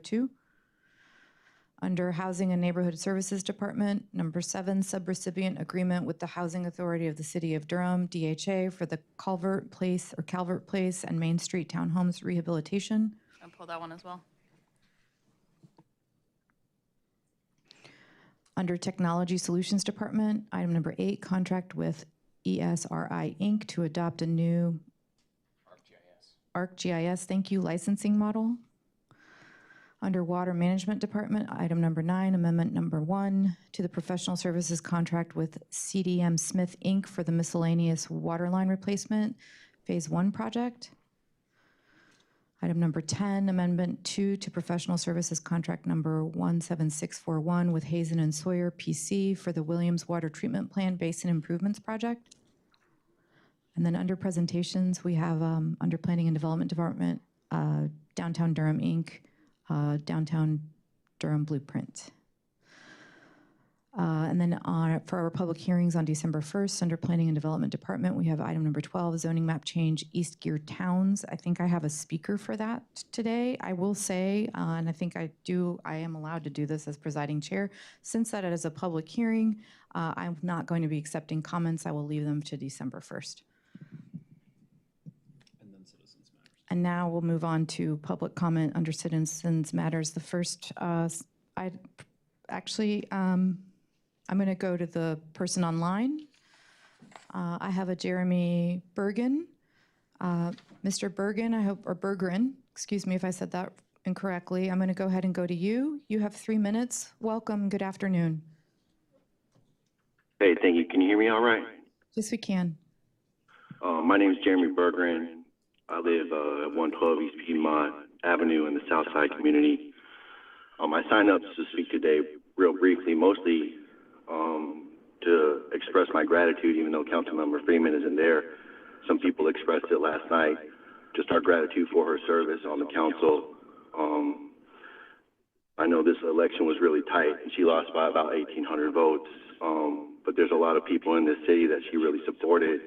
2. Under Housing and Neighborhood Services Department, number 7, subrecipient agreement with the Housing Authority of the City of Durham, DHA, for the Calvert Place and Main Street Townhomes rehabilitation. I'll pull that one as well. Under Technology Solutions Department, item number 8, contract with ESRI Inc. to adopt a new ArcGIS, thank you, licensing model. Under Water Management Department, item number 9, amendment number 1 to the professional services contract with CDM Smith Inc. for the miscellaneous water line replacement, phase 1 project. Item number 10, amendment 2 to professional services contract number 17641 with Hazen and Sawyer PC for the Williams Water Treatment Plant Basin Improvements Project. And then under presentations, we have under Planning and Development Department, Downtown Durham Inc., Downtown Durham Blueprint. And then for our public hearings on December 1st, under Planning and Development Department, we have item number 12, zoning map change, East Gear Towns. I think I have a speaker for that today. I will say, and I think I am allowed to do this as presiding chair. Since that is a public hearing, I'm not going to be accepting comments. I will leave them to December 1st. And then Citizens Matters. And now we'll move on to public comment under Citizens Matters. The first, I'm going to go to the person online. I have a Jeremy Bergen. Mr. Bergen, I hope, or Berggren, excuse me if I said that incorrectly. I'm going to go ahead and go to you. You have 3 minutes. Welcome. Good afternoon. Hey, thank you. Can you hear me all right? Yes, we can. My name is Jeremy Berggren. I live at 112 East Piedmont Avenue in the Southside community. I signed up to speak today real briefly, mostly to express my gratitude, even though Councilmember Freeman isn't there. Some people expressed it last night, just our gratitude for her service on the council. I know this election was really tight, and she lost by about 1,800 votes, but there's a lot of people in this city that she really supported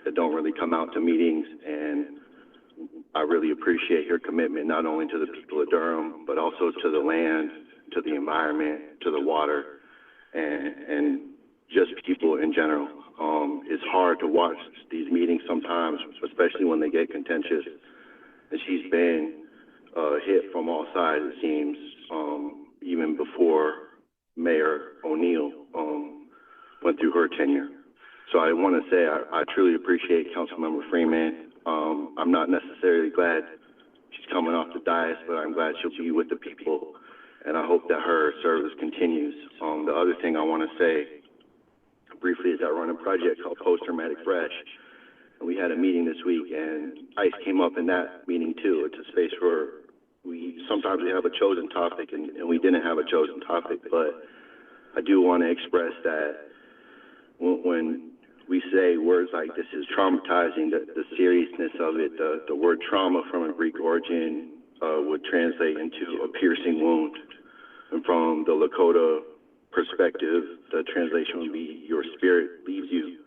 that don't really come out to meetings, and I really appreciate her commitment not only to the people of Durham, but also to the land, to the environment, to the water, and just people in general. It's hard to watch these meetings sometimes, especially when they get contentious. And she's been hit from all sides, it seems, even before Mayor O'Neill went through her tenure. So I want to say I truly appreciate Councilmember Freeman. I'm not necessarily glad she's coming off the dais, but I'm glad she'll be with the people, and I hope that her service continues. The other thing I want to say briefly is I run a project called Post-Traumatic Fresh, and we had a meeting this week, and ICE came up in that meeting too. It's a space where sometimes we have a chosen topic, and we didn't have a chosen topic, but I do want to express that when we say words like this is traumatizing, the seriousness of it, the word trauma from a Greek origin would translate into a piercing wound. And from the Lakota perspective, the translation would be your spirit leaves you.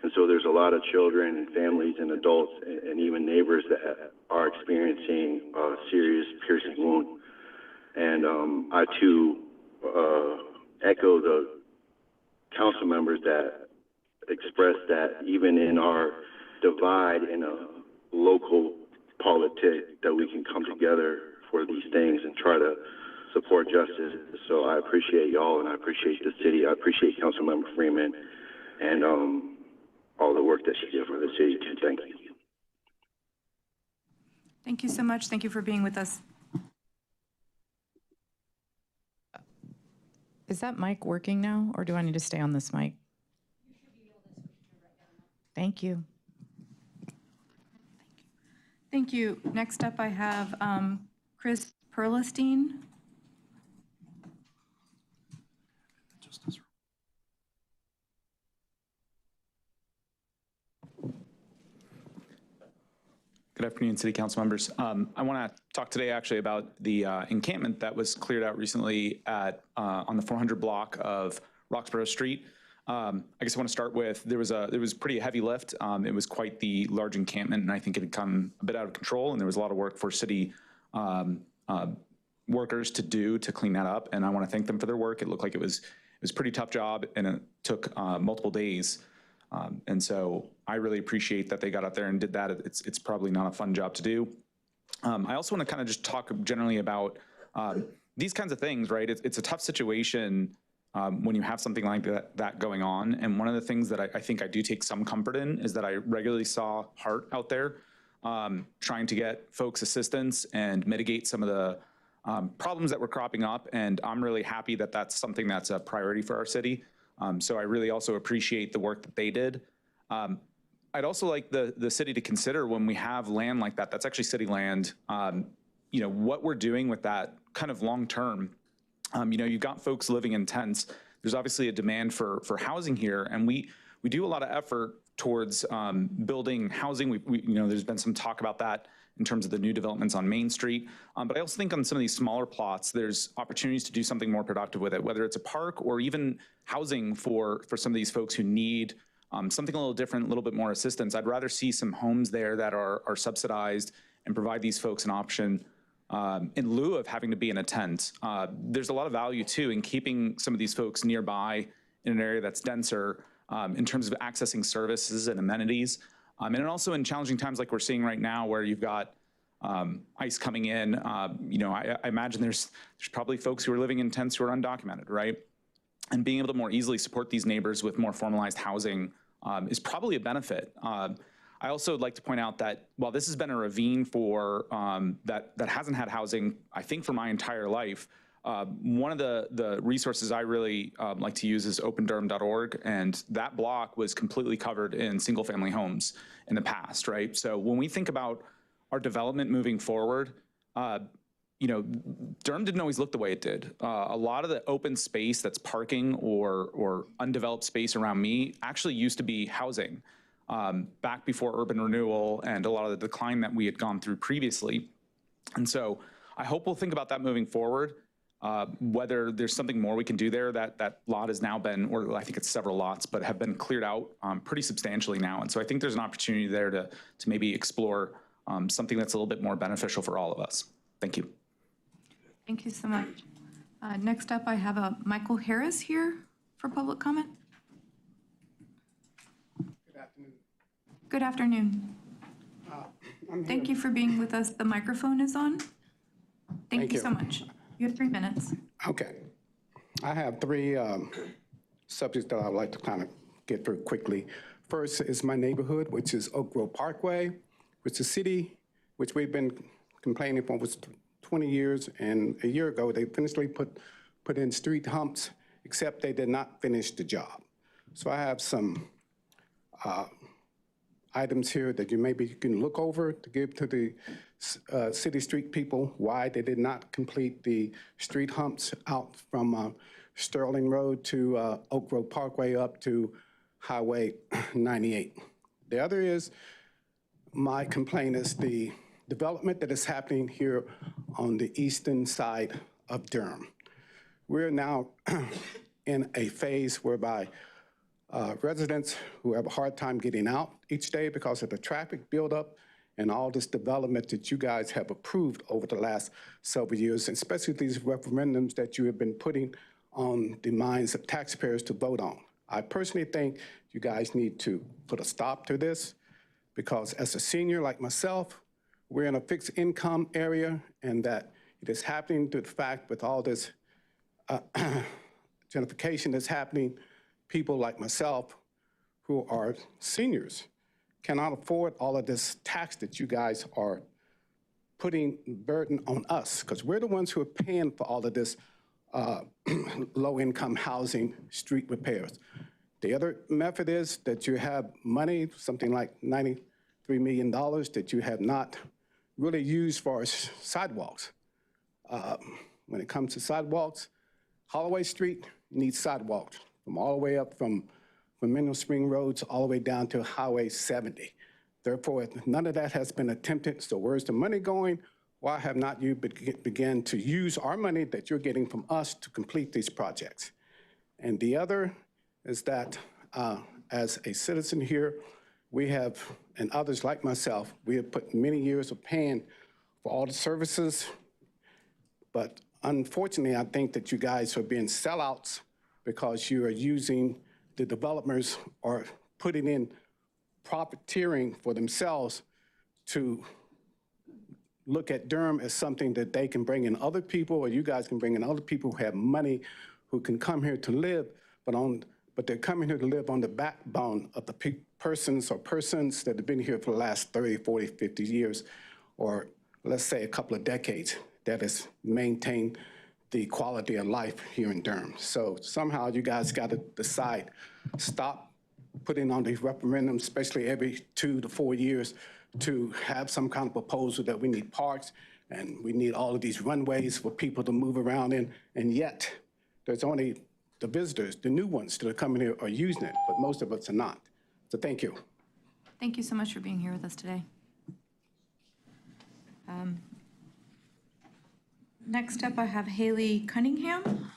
And so there's a lot of children and families and adults and even neighbors that are experiencing a serious piercing wound. And I too echo the council members that express that even in our divide in a local politic, that we can come together for these things and try to support justice. So I appreciate y'all, and I appreciate the city. I appreciate Councilmember Freeman and all the work that she did for the city too. Thank you. Thank you so much. Thank you for being with us. Is that mic working now, or do I need to stay on this mic? Thank you. Thank you. Next up, I have Chris Perlestein. Good afternoon, City Council members. I want to talk today actually about the encampment that was cleared out recently at on the 400 block of Roxborough Street. I guess I want to start with there was pretty heavy lift. It was quite the large encampment, and I think it had come a bit out of control. And there was a lot of work for city workers to do to clean that up, and I want to thank them for their work. It looked like it was a pretty tough job, and it took multiple days. And so I really appreciate that they got out there and did that. It's probably not a fun job to do. I also want to kind of just talk generally about these kinds of things, right? It's a tough situation when you have something like that going on. And one of the things that I think I do take some comfort in is that I regularly saw Hart out there trying to get folks assistance and mitigate some of the problems that were cropping up. And I'm really happy that that's something that's a priority for our city. So I really also appreciate the work that they did. I'd also like the city to consider when we have land like that, that's actually city land, you know, what we're doing with that kind of long term. You know, you've got folks living in tents. There's obviously a demand for housing here, and we do a lot of effort towards building housing. You know, there's been some talk about that in terms of the new developments on Main Street. But I also think on some of these smaller plots, there's opportunities to do something more productive with it, whether it's a park or even housing for some of these folks who need something a little different, a little bit more assistance. I'd rather see some homes there that are subsidized and provide these folks an option in lieu of having to be in a tent. There's a lot of value too in keeping some of these folks nearby in an area that's denser in terms of accessing services and amenities. And also in challenging times like we're seeing right now where you've got ICE coming in, you know, I imagine there's probably folks who are living in tents who are undocumented, right? And being able to more easily support these neighbors with more formalized housing is probably a benefit. I also would like to point out that while this has been a ravine for that hasn't had housing, I think for my entire life, one of the resources I really like to use is opendurham.org, and that block was completely covered in single family homes in the past, right? So when we think about our development moving forward, you know, Durham didn't always look the way it did. A lot of the open space that's parking or undeveloped space around me actually used to be housing back before urban renewal and a lot of the decline that we had gone through previously. And so I hope we'll think about that moving forward. Whether there's something more we can do there. That lot has now been, or I think it's several lots, but have been cleared out pretty substantially now. And so I think there's an opportunity there to maybe explore something that's a little bit more beneficial for all of us. Thank you. Thank you so much. Next up, I have Michael Harris here for public comment. Good afternoon. Good afternoon. Thank you for being with us. The microphone is on. Thank you so much. You have 3 minutes. Okay. I have 3 subjects that I'd like to kind of get through quickly. First is my neighborhood, which is Oak Grove Parkway, which is a city, which we've been complaining for almost 20 years. And a year ago, they finished put in street humps, except they did not finish the job. So I have some items here that you can look over to give to the city street people why they did not complete the street humps out from Sterling Road to Oak Grove Parkway up to Highway 98. The other is, my complaint is the development that is happening here on the eastern side of Durham. We're now in a phase whereby residents who have a hard time getting out each day because of the traffic buildup and all this development that you guys have approved over the last several years, especially these referendums that you have been putting on the minds of taxpayers to vote on. I personally think you guys need to put a stop to this, because as a senior like myself, we're in a fixed income area, and that it is happening to the fact with all this gentrification that's happening, people like myself who are seniors cannot afford all of this tax that you guys are putting burden on us, because we're the ones who are paying for all of this low-income housing, street repairs. The other method is that you have money, something like $93 million, that you have not really used for sidewalks. When it comes to sidewalks, Holloway Street needs sidewalks from all the way up from Mineral Spring Roads all the way down to Highway 70. Therefore, none of that has been attempted. So where's the money going? Why have not you began to use our money that you're getting from us to complete these projects? And the other is that as a citizen here, we have, and others like myself, we have put many years of paying for all the services But unfortunately, I think that you guys are being sellouts because you are using the developers or putting in profiteering for themselves to look at Durham as something that they can bring in other people, or you guys can bring in other people who have money, who can come here to live, but they're coming here to live on the backbone of the persons that have been here for the last 30, 40, 50 years, or let's say a couple of decades, that has maintained the quality of life here in Durham. So somehow you guys got to decide, stop putting on these referendums, especially every 2 to 4 years, to have some kind of proposal that we need parks and we need all of these runways for people to move around in, and yet there's only the visitors, the new ones that are coming here are using it, but most of us are not. So thank you. Thank you so much for being here with us today. Next up, I have Haley Cunningham.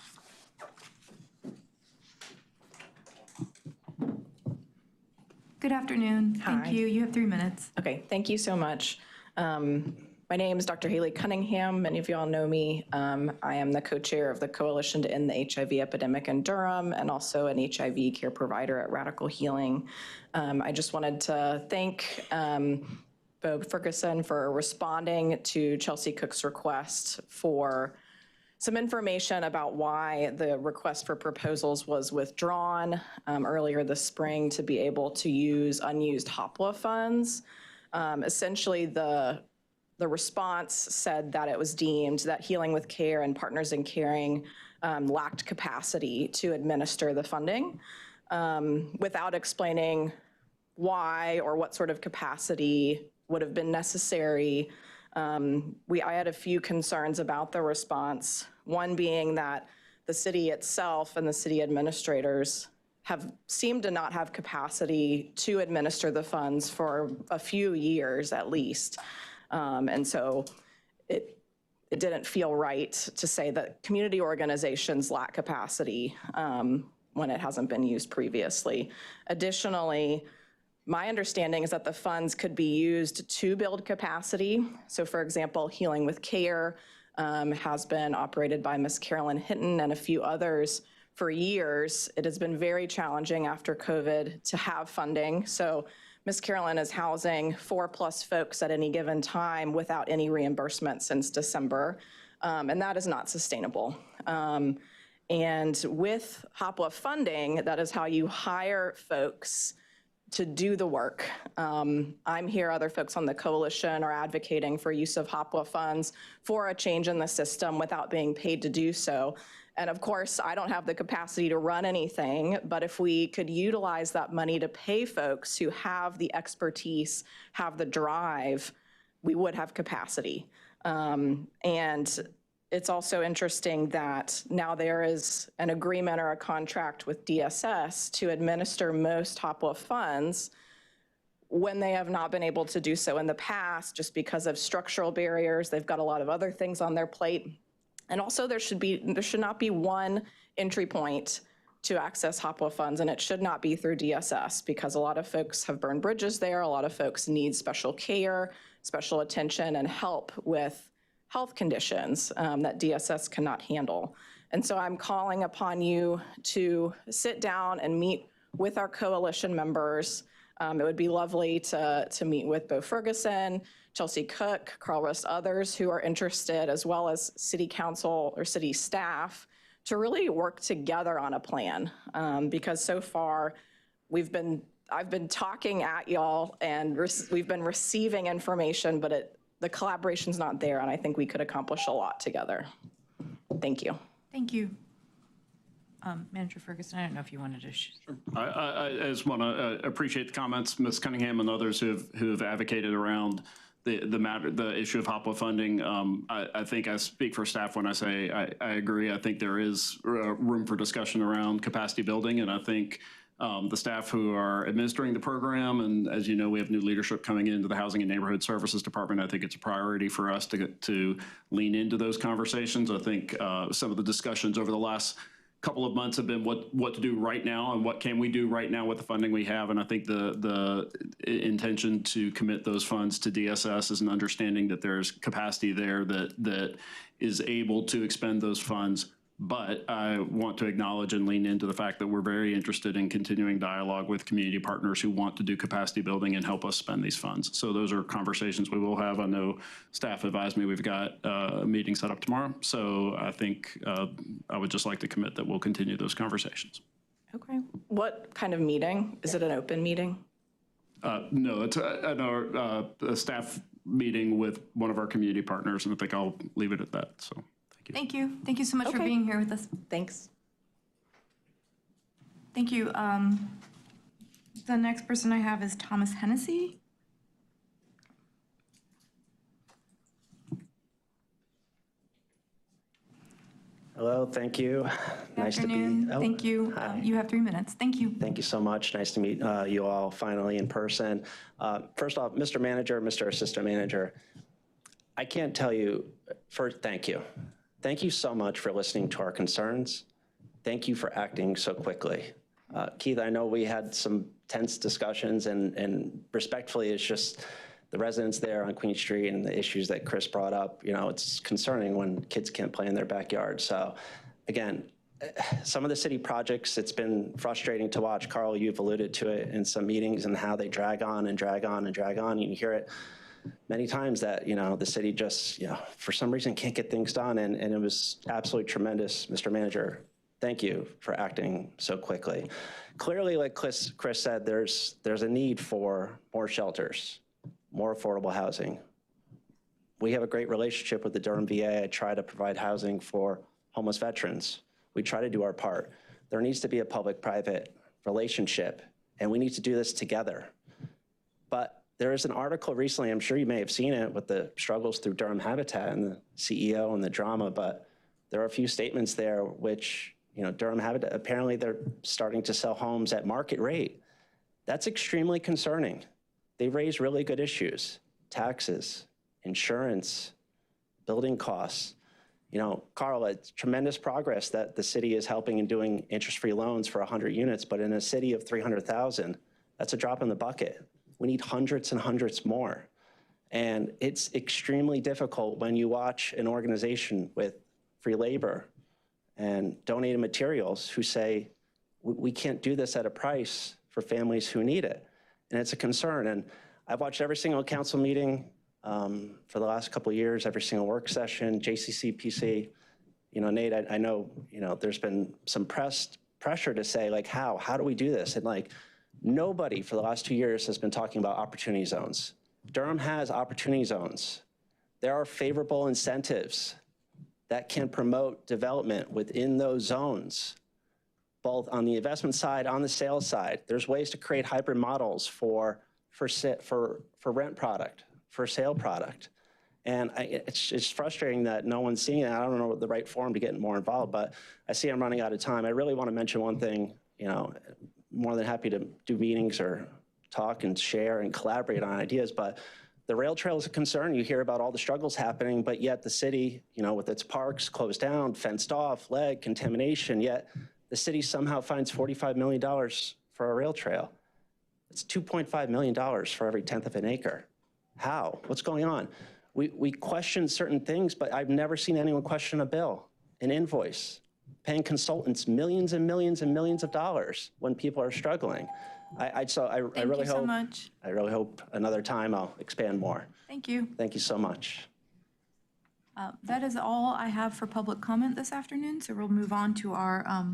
Good afternoon. Hi. Thank you. You have 3 minutes. Okay, thank you so much. My name is Dr. Haley Cunningham. Many of you all know me. I am the co-chair of the Coalition to End the HIV Epidemic in Durham and also an HIV care provider at Radical Healing. I just wanted to thank Bo Ferguson for responding to Chelsea Cook's request for some information about why the request for proposals was withdrawn earlier this spring to be able to use unused HOPWA funds. Essentially, the response said that it was deemed that Healing with Care and Partners in Caring lacked capacity to administer the funding without explaining why or what sort of capacity would have been necessary. I had a few concerns about the response, one being that the city itself and the city administrators have seemed to not have capacity to administer the funds for a few years at least. And so it didn't feel right to say that community organizations lack capacity when it hasn't been used previously. Additionally, my understanding is that the funds could be used to build capacity. So for example, Healing with Care has been operated by Ms. Carolyn Hinton and a few others for years. It has been very challenging after COVID to have funding. So Ms. Carolyn is housing 4+ folks at any given time without any reimbursement since December, and that is not sustainable. And with HOPWA funding, that is how you hire folks to do the work. I'm here, other folks on the coalition are advocating for use of HOPWA funds for a change in the system without being paid to do so. And of course, I don't have the capacity to run anything, but if we could utilize that money to pay folks who have the expertise, have the drive, we would have capacity. And it's also interesting that now there is an agreement or a contract with DSS to administer most HOPWA funds when they have not been able to do so in the past just because of structural barriers. They've got a lot of other things on their plate. And also there should not be one entry point to access HOPWA funds, and it should not be through DSS because a lot of folks have burned bridges there. A lot of folks need special care, special attention, and help with health conditions that DSS cannot handle. And so I'm calling upon you to sit down and meet with our coalition members. It would be lovely to meet with Bo Ferguson, Chelsea Cook, Carl Rust, others who are interested, as well as city council or city staff, to really work together on a plan. Because so far, I've been talking at y'all and we've been receiving information, but the collaboration's not there, and I think we could accomplish a lot together. Thank you. Thank you. Manager Ferguson, I don't know if you wanted to. Sure. I just want to appreciate the comments, Ms. Cunningham and others who have advocated around the issue of HOPWA funding. I think I speak for staff when I say I agree. I think there is room for discussion around capacity building, and I think the staff who are administering the program, and as you know, we have new leadership coming into the Housing and Neighborhood Services Department. I think it's a priority for us to lean into those conversations. I think some of the discussions over the last couple of months have been what to do right now and what can we do right now with the funding we have. And I think the intention to commit those funds to DSS is an understanding that there's capacity there that is able to expend those funds. But I want to acknowledge and lean into the fact that we're very interested in continuing dialogue with community partners who want to do capacity building and help us spend these funds. So those are conversations we will have. I know staff advised me we've got a meeting set up tomorrow. So I think I would just like to commit that we'll continue those conversations. Okay. What kind of meeting? Is it an open meeting? No, it's a staff meeting with one of our community partners, and I think I'll leave it at that. So. Thank you. Thank you so much for Okay. being here with us. Thanks. Thank you. The next person I have is Thomas Hennessy. Hello, thank you. Nice to Afternoon. be. Oh, Thank you. hi. You have 3 minutes. Thank you. Thank you so much. Nice to meet you all finally in person. First off, Mr. Manager, Mr. Assistant Manager, I can't tell you, first, thank you. Thank you so much for listening to our concerns. Thank you for acting so quickly. Keith, I know we had some tense discussions and respectfully, it's just the residents there on Queen Street and the issues that Chris brought up, you know, it's concerning when kids can't play in their backyard. So again, some of the city projects, it's been frustrating to watch. Carl, you've alluded to it in some meetings and how they drag on and drag on and drag on. You hear it many times that, you know, the city just, you know, for some reason can't get things done. And it was absolutely tremendous, Mr. Manager. Thank you for acting so quickly. Clearly, like Chris said, there's a need for more shelters, more affordable housing. We have a great relationship with the Durham VA. I try to provide housing for homeless veterans. We try to do our part. There needs to be a public-private relationship, and we need to do this together. But there is an article recently, I'm sure you may have seen it, with the struggles through Durham Habitat and the CEO and the drama, but there are a few statements there which, you know, Durham Habitat, apparently they're starting to sell homes at market rate. That's extremely concerning. They raise really good issues: taxes, insurance, building costs. You know, Carl, it's tremendous progress that the city is helping and doing interest-free loans for 100 units, but in a city of 300,000, that's a drop in the bucket. We need hundreds and hundreds more. And it's extremely difficult when you watch an organization with free labor and donated materials who say, we can't do this at a price for families who need it. And it's a concern. And I've watched every single council meeting for the last couple of years, every single work session, JCC, PC. You know, Nate, I know, you know, there's been some pressure to say, like, how do we do this? And like, nobody for the last 2 years has been talking about opportunity zones. Durham has opportunity zones. There are favorable incentives that can promote development within those zones, both on the investment side, on the sales side. There's ways to create hybrid models for rent product, for sale product. And it's frustrating that no one's seeing it. I don't know the right forum to get more involved, but I see I'm running out of time. I really want to mention one thing, you know, more than happy to do meetings or talk and share and collaborate on ideas, but the rail trail is a concern. You hear about all the struggles happening, but yet the city, you know, with its parks closed down, fenced off, lead, contamination, yet the city somehow finds $45 million for a rail trail. It's $2.5 million for every 1/10 of an acre. How? What's going on? We question certain things, but I've never seen anyone question a bill, an invoice, paying consultants millions and millions and millions of dollars when people are struggling. I really hope another time I'll expand more. Thank you. Thank you so much. That is all I have for public comment this afternoon, so we'll move on to our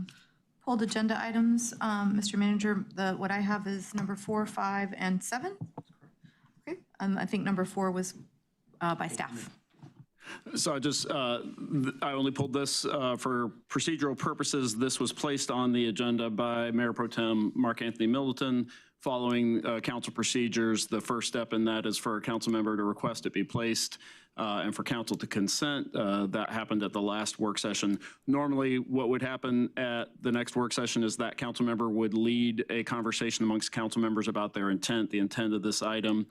pulled agenda items. Mr. Manager, what I have is number 4, 5, and 7. Okay, I think number 4 was by staff. So I only pulled this for procedural purposes. This was placed on the agenda by Mayor Pro Tem Mark Anthony Middleton. Following council procedures, the first step in that is for a council member to request it be placed and for council to consent. That happened at the last work session. Normally, what would happen at the next work session is that council member would lead a conversation amongst council members about their intent. The intent of this item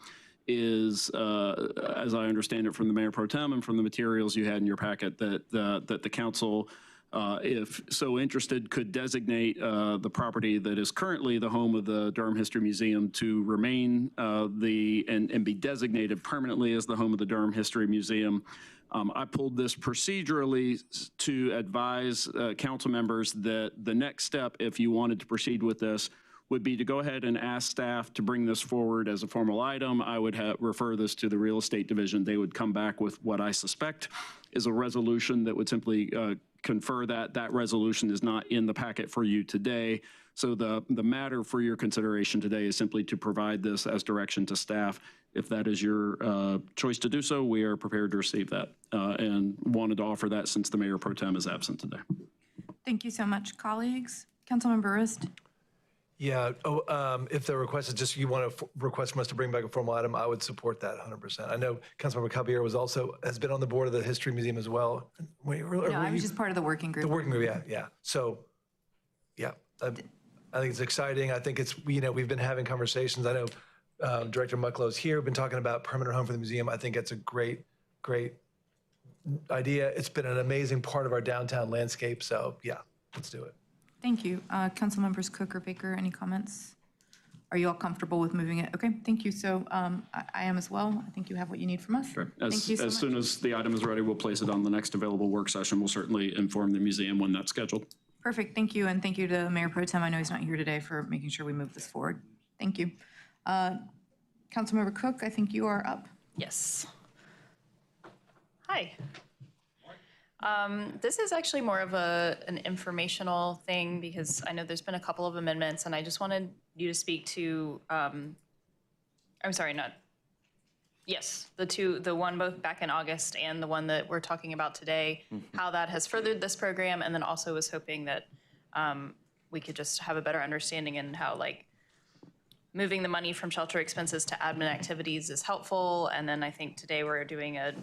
is, as I understand it from the Mayor Pro Tem and from the materials you had in your packet, that the council if so interested, could designate the property that is currently the home of the Durham History Museum to remain and be designated permanently as the home of the Durham History Museum. I pulled this procedurally to advise council members that the next step, if you wanted to proceed with this, would be to go ahead and ask staff to bring this forward as a formal item. I would refer this to the real estate division. They would come back with what I suspect is a resolution that would simply confer that. That resolution is not in the packet for you today. So the matter for your consideration today is simply to provide this as direction to staff. If that is your choice to do so, we are prepared to receive that and wanted to offer that since the Mayor Pro Tem is absent today. Thank you so much, colleagues. Councilmember Rist. Yeah, if the request is just you want to request from us to bring back a formal item, I would support that 100%. I know Councilmember Caballero has been on the board of the History Museum as well. No, I was just part of the working group. The working group, yeah. So, yeah, I think it's exciting. I think it's, we've been having conversations. I know Director Mucklow's here. We've been talking about permanent home for the museum. I think it's a great idea. It's been an amazing part of our downtown landscape. So, yeah, let's do it. Thank you. Councilmembers Cook or Baker, any comments? Are you all comfortable with moving it? Okay, thank you. So I am as well. I think you have what you need from us. Sure. Thank you so as much. soon as the item is ready, we'll place it on the next available work session. We'll certainly inform the museum when that's scheduled. Perfect, thank you. And thank you to Mayor Pro Tem. I know he's not here today for making sure we move this forward. Thank you. Councilmember Cook, I think you are up. Yes. Hi. This is actually more of an informational thing because I know there's been a couple of amendments and I just wanted you to speak to, the one both back in August and the one that we're talking about today, how that has furthered this program, and then also was hoping that we could just have a better understanding in how moving the money from shelter expenses to admin activities is helpful. And then I think today we're doing a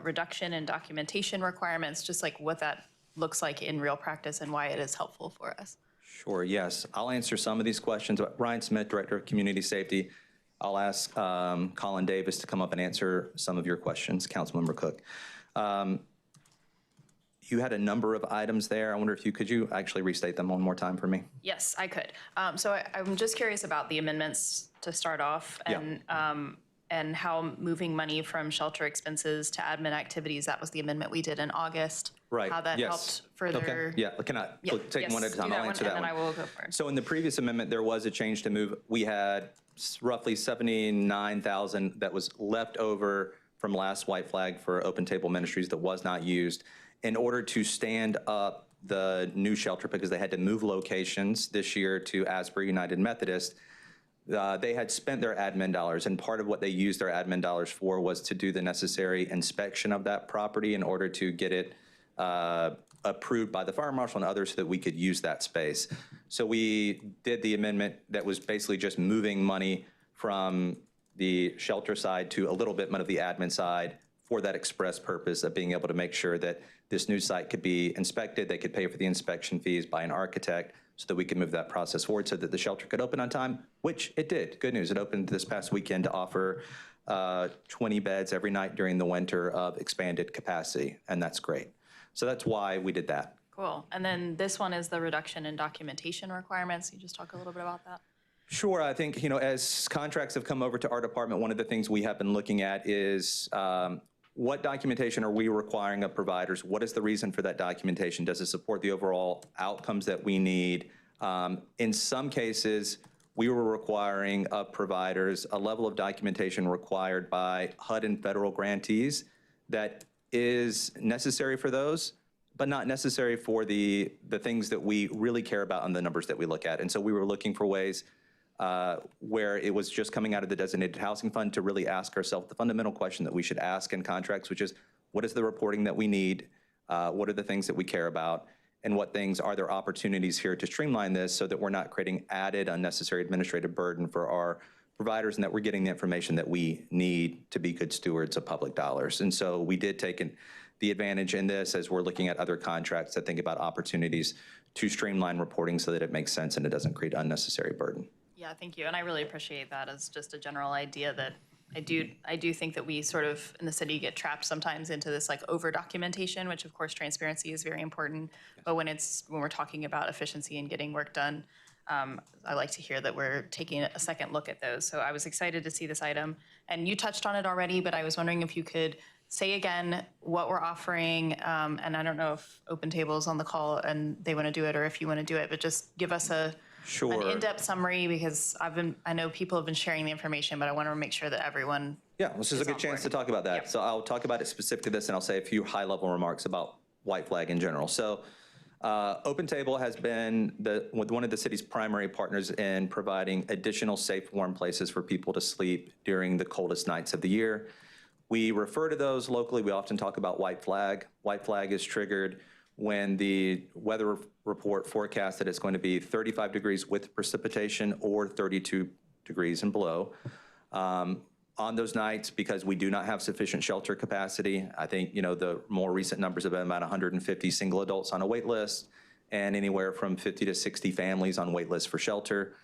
reduction in documentation requirements, just what that looks like in real practice and why it is helpful for us. Sure, yes. I'll answer some of these questions. Ryan Smith, Director of Community Safety. I'll ask Colin Davis to come up and answer some of your questions, Councilmember Cook. You had a number of items there. I wonder if could you actually restate them one more time for me? Yes, I could. So I'm just curious about the amendments to start off and how moving money from shelter expenses to admin activities, that was the amendment we did in August. Right. How that helped further. Okay. Yeah, can I take one at a time? I'll answer that one. And then I will go forward. So in the previous amendment, there was a change to move. We had roughly 79,000 that was left over from last White Flag for Open Table Ministries that was not used. In order to stand up the new shelter, because they had to move locations this year to Asbury United Methodist, they had spent their admin dollars, and part of what they used their admin dollars for was to do the necessary inspection of that property in order to get it approved by the fire marshal and others so that we could use that space. So we did the amendment that was basically just moving money from the shelter side to a little bit of the admin side for that express purpose of being able to make sure that this new site could be inspected, they could pay for the inspection fees by an architect, so that we can move that process forward so that the shelter could open on time, which it did. Good news, it opened this past weekend to offer 20 beds every night during the winter of expanded capacity, and that's great. So that's why we did that. Cool. And then this one is the reduction in documentation requirements. Can you just talk a little bit about that? Sure, I think, as contracts have come over to our department, one of the things we have been looking at is what documentation are we requiring of providers? What is the reason for that documentation? Does it support the overall outcomes that we need? In some cases, we were requiring of providers a level of documentation required by HUD and federal grantees that is necessary for those, but not necessary for the things that we really care about and the numbers that we look at. And so we were looking for ways where it was just coming out of the designated housing fund to really ask ourselves the fundamental question that we should ask in contracts, which is, what is the reporting that we need? What are the things that we care about? And what things are there opportunities here to streamline this so that we're not creating added unnecessary administrative burden for our providers and that we're getting the information that we need to be good stewards of public dollars. And so we did take the advantage in this as we're looking at other contracts that think about opportunities to streamline reporting so that it makes sense and it doesn't create unnecessary burden. Yeah, thank you. And I really appreciate that as just a general idea that I do think that we sort of in the city get trapped sometimes into this like over documentation, which of course transparency is very important. But when we're talking about efficiency and getting work done, I like to hear that we're taking a second look at those. So I was excited to see this item, and you touched on it already, but I was wondering if you could say again what we're offering. And I don't know if Open Table is on the call and they want to do it, or if you want to do it, but just give us an in-depth summary, because I know people have been sharing the information, but I want to make sure that everyone. Yeah, this is a good chance to talk about that. Yep. So I'll talk about it specific to this, and I'll say a few high-level remarks about White Flag in general. So Open Table has been one of the city's primary partners in providing additional safe, warm places for people to sleep during the coldest nights of the year. We refer to those locally. We often talk about White Flag. White Flag is triggered when the weather report forecasts that it's going to be 35 degrees with precipitation or 32 degrees and below. On those nights, because we do not have sufficient shelter capacity, I think, the more recent numbers have been about 150 single adults on a wait list and anywhere from 50 to 60 families on wait lists for shelter.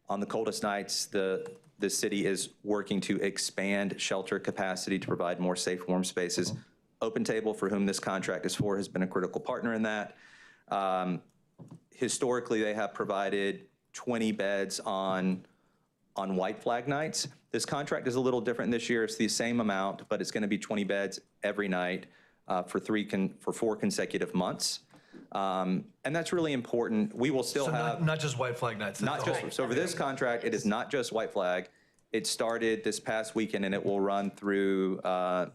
On the coldest nights, the city is working to expand shelter capacity to provide more safe, warm spaces. Open Table, for whom this contract is for, has been a critical partner in that. Historically, they have provided 20 beds on White Flag nights. This contract is a little different this year. It's the same amount, but it's going to be 20 beds every night for 4 consecutive months. And that's really important. We will still have not just White Flag nights. Not just so for this contract, it is not just White Flag. It started this past weekend and it will run through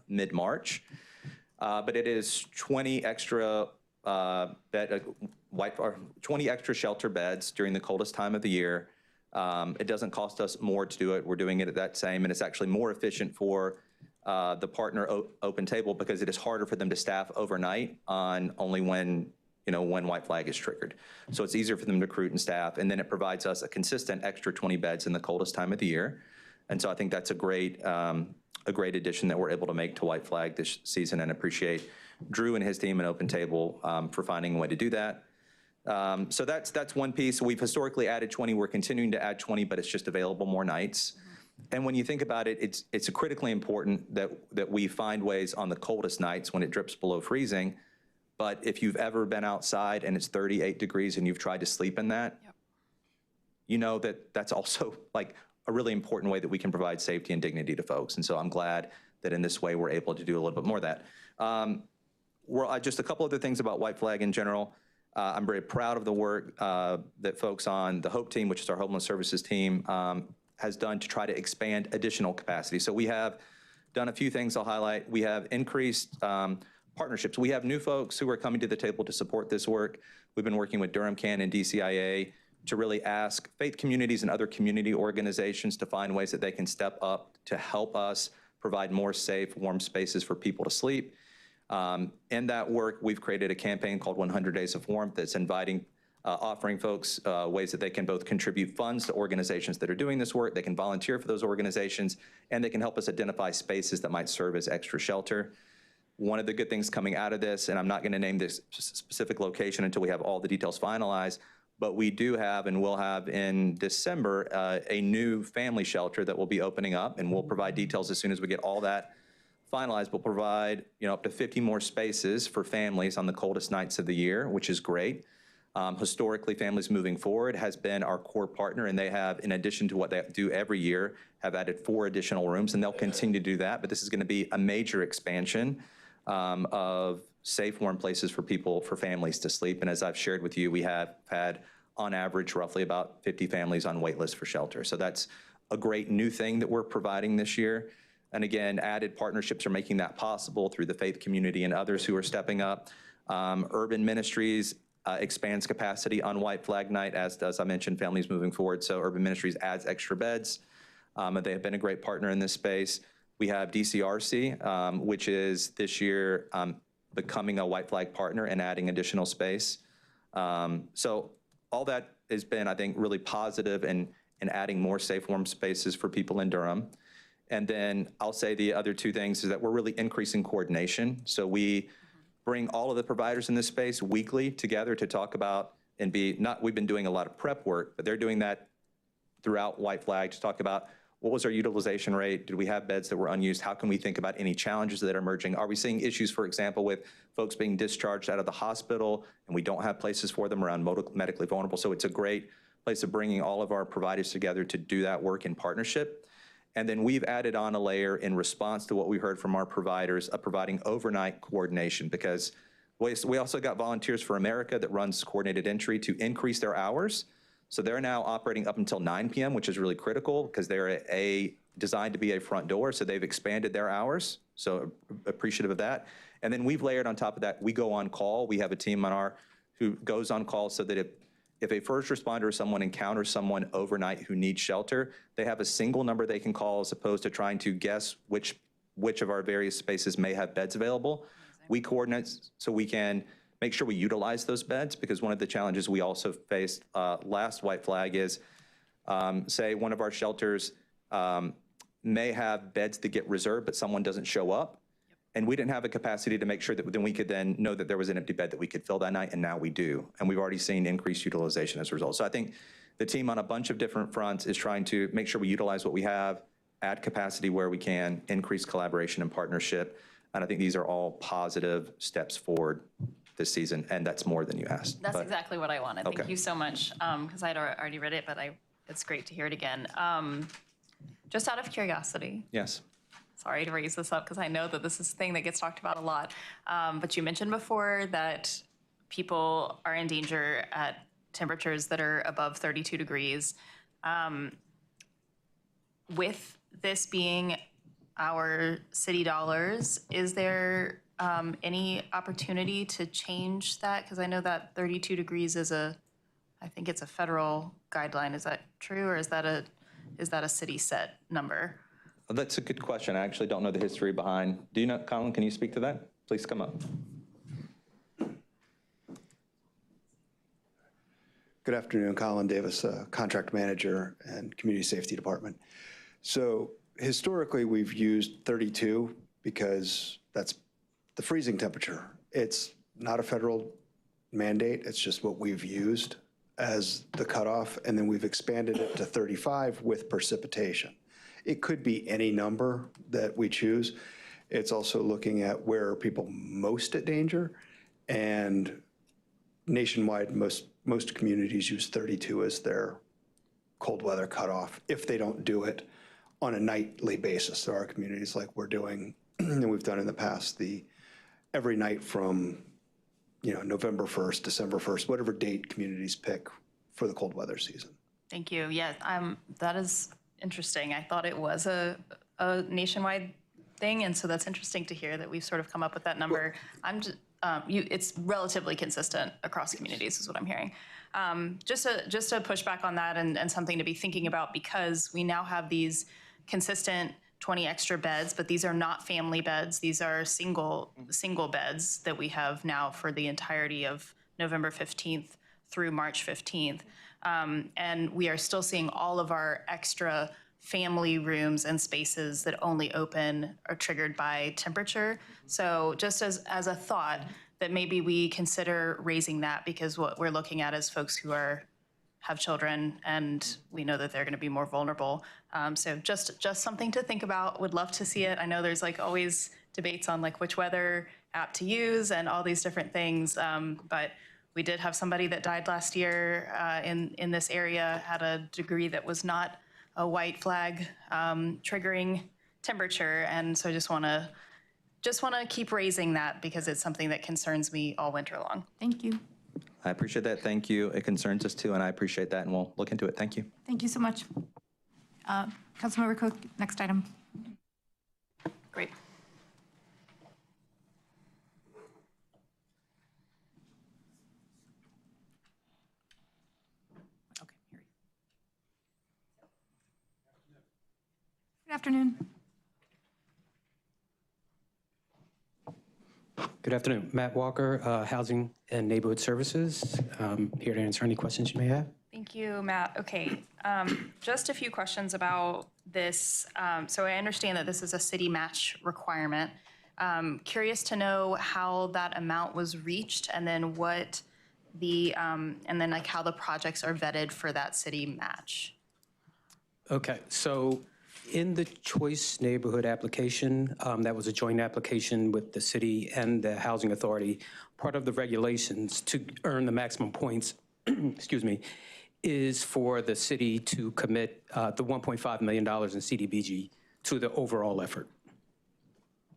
mid-March. But it is 20 extra 20 extra shelter beds during the coldest time of the year. It doesn't cost us more to do it. We're doing it at that same, and it's actually more efficient for the partner Open Table because it is harder for them to staff overnight on only when White Flag is triggered. So it's easier for them to recruit and staff, and then it provides us a consistent extra 20 beds in the coldest time of the year. And so I think that's a great addition that we're able to make to White Flag this season, and appreciate Drew and his team and Open Table for finding a way to do that. So that's one piece. We've historically added 20. We're continuing to add 20, but it's just available more nights. And when you think about it, it's critically important that we find ways on the coldest nights when it drips below freezing. But if you've ever been outside and it's 38 degrees and you've tried to sleep in that, you know that's also like a really important way that we can provide safety and dignity to folks. And so I'm glad that in this way we're able to do a little bit more of that. Just a couple other things about White Flag in general. I'm very proud of the work that folks on the HOPE team, which is our homeless services team, has done to try to expand additional capacity. So we have done a few things I'll highlight. We have increased partnerships. We have new folks who are coming to the table to support this work. We've been working with Durham Can and DCIA to really ask faith communities and other community organizations to find ways that they can step up to help us provide more safe, warm spaces for people to sleep. In that work, we've created a campaign called 100 Days of Warmth that's offering folks ways that they can both contribute funds to organizations that are doing this work, they can volunteer for those organizations, and they can help us identify spaces that might serve as extra shelter. One of the good things coming out of this, and I'm not going to name this specific location until we have all the details finalized, but we do have and will have in December a new family shelter that will be opening up, and we'll provide details as soon as we get all that finalized. We'll provide up to 50 more spaces for families on the coldest nights of the year, which is great. Historically, Families Moving Forward has been our core partner, and they have, in addition to what they do every year, have added 4 additional rooms, and they'll continue to do that. But this is going to be a major expansion of safe, warm places for people, for families to sleep. And as I've shared with you, we have had, on average, roughly about 50 families on wait lists for shelter. So that's a great new thing that we're providing this year. And again, added partnerships are making that possible through the faith community and others who are stepping up. Urban Ministries expands capacity on White Flag Night, as does, I mentioned, Families Moving Forward. So Urban Ministries adds extra beds. They have been a great partner in this space. We have DCRC, which is this year becoming a White Flag partner and adding additional space. So all that has been, I think, really positive in adding more safe, warm spaces for people in Durham. And then I'll say the other 2 things is that we're really increasing coordination. So we bring all of the providers in this space weekly together to talk about we've been doing a lot of prep work, but they're doing that throughout White Flag to talk about what was our utilization rate? Did we have beds that were unused? How can we think about any challenges that are emerging? Are we seeing issues, for example, with folks being discharged out of the hospital and we don't have places for them around medically vulnerable? So it's a great place of bringing all of our providers together to do that work in partnership. And then we've added on a layer in response to what we heard from our providers of providing overnight coordination, because we also got Volunteers for America that runs coordinated entry to increase their hours. So they're now operating up until 9 p.m., which is really critical because they're designed to be a front door. So they've expanded their hours. So appreciative of that. And then we've layered on top of that, we go on call. We have a team who goes on call so that if a first responder or someone encounters someone overnight who needs shelter, they have a single number they can call as opposed to trying to guess which of our various spaces may have beds available. We coordinate so we can make sure we utilize those beds, because one of the challenges we also faced last white flag is, say one of our shelters may have beds that get reserved, but someone doesn't show up. And we didn't have a capacity to make sure that then we could then know that there was an empty bed that we could fill that night, and now we do. And we've already seen increased utilization as a result. So I think the team on a bunch of different fronts is trying to make sure we utilize what we have, add capacity where we can, increase collaboration and partnership. And I think these are all positive steps forward this season, and that's more than you asked. That's exactly what I wanted. Thank you so much, because I'd already read it, but it's great to hear it again. Just out of curiosity. Yes. Sorry to raise this up because I know that this is a thing that gets talked about a lot. But you mentioned before that people are in danger at temperatures that are above 32 degrees. With this being our city dollars, is there any opportunity to change that? Because I know that 32 degrees is I think it's a federal guideline. Is that true, or is that a city set number? That's a good question. I actually don't know the history behind. Do you know, Colin, can you speak to that? Please come up. Good afternoon, Colin Davis, Contract Manager and Community Safety Department. So historically, we've used 32 because that's the freezing temperature. It's not a federal mandate. It's just what we've used as the cutoff, and then we've expanded it to 35 with precipitation. It could be any number that we choose. It's also looking at where are people most at danger, and nationwide, most communities use 32 as their cold weather cutoff if they don't do it on a nightly basis. There are communities like we're doing, and we've done in the past, every night from November 1st, December 1st, whatever date communities pick for the cold weather season. Thank you. Yeah, that is interesting. I thought it was a nationwide thing, and so that's interesting to hear that we've sort of come up with that number. It's relatively consistent across communities, is what I'm hearing. Just to push back on that, and something to be thinking about, because we now have these consistent 20 extra beds, but these are not family beds. These are single beds that we have now for the entirety of November 15th through March 15th. And we are still seeing all of our extra family rooms and spaces that only open are triggered by temperature. So just as a thought, that maybe we consider raising that, because what we're looking at is folks who have children, and we know that they're going to be more vulnerable. So just something to think about. Would love to see it. I know there's always debates on which weather app to use and all these different things, but we did have somebody that died last year in this area, had a degree that was not a white flag triggering temperature. And so I just want to keep raising that, because it's something that concerns me all winter long. Thank you. I appreciate that. Thank you. It concerns us too, and I appreciate that, and we'll look into it. Thank you. Thank you so much. Councilmember Cook, next item. Great. Good afternoon. Good afternoon. Matt Walker, Housing and Neighborhood Services. Here to answer any questions you may have. Thank you, Matt. Okay, just a few questions about this. So I understand that this is a city match requirement. Curious to know how that amount was reached, and then what how the projects are vetted for that city match. Okay, so In the choice neighborhood application, that was a joint application with the city and the housing authority, part of the regulations to earn the maximum points, excuse me, is for the city to commit the $1.5 million in CDBG to the overall effort.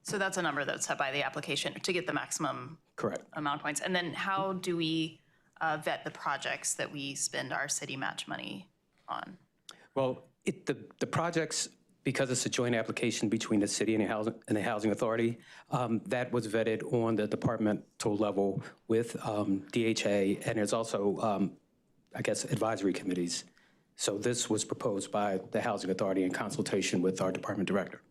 So that's a number that's set by the application to get the maximum Correct. amount of points. And then how do we vet the projects that we spend our city match money on? Well, the projects, because it's a joint application between the city and the housing authority, that was vetted on the departmental level with DHA, and there's also, I guess, advisory committees. So this was proposed by the housing authority in consultation with our department director.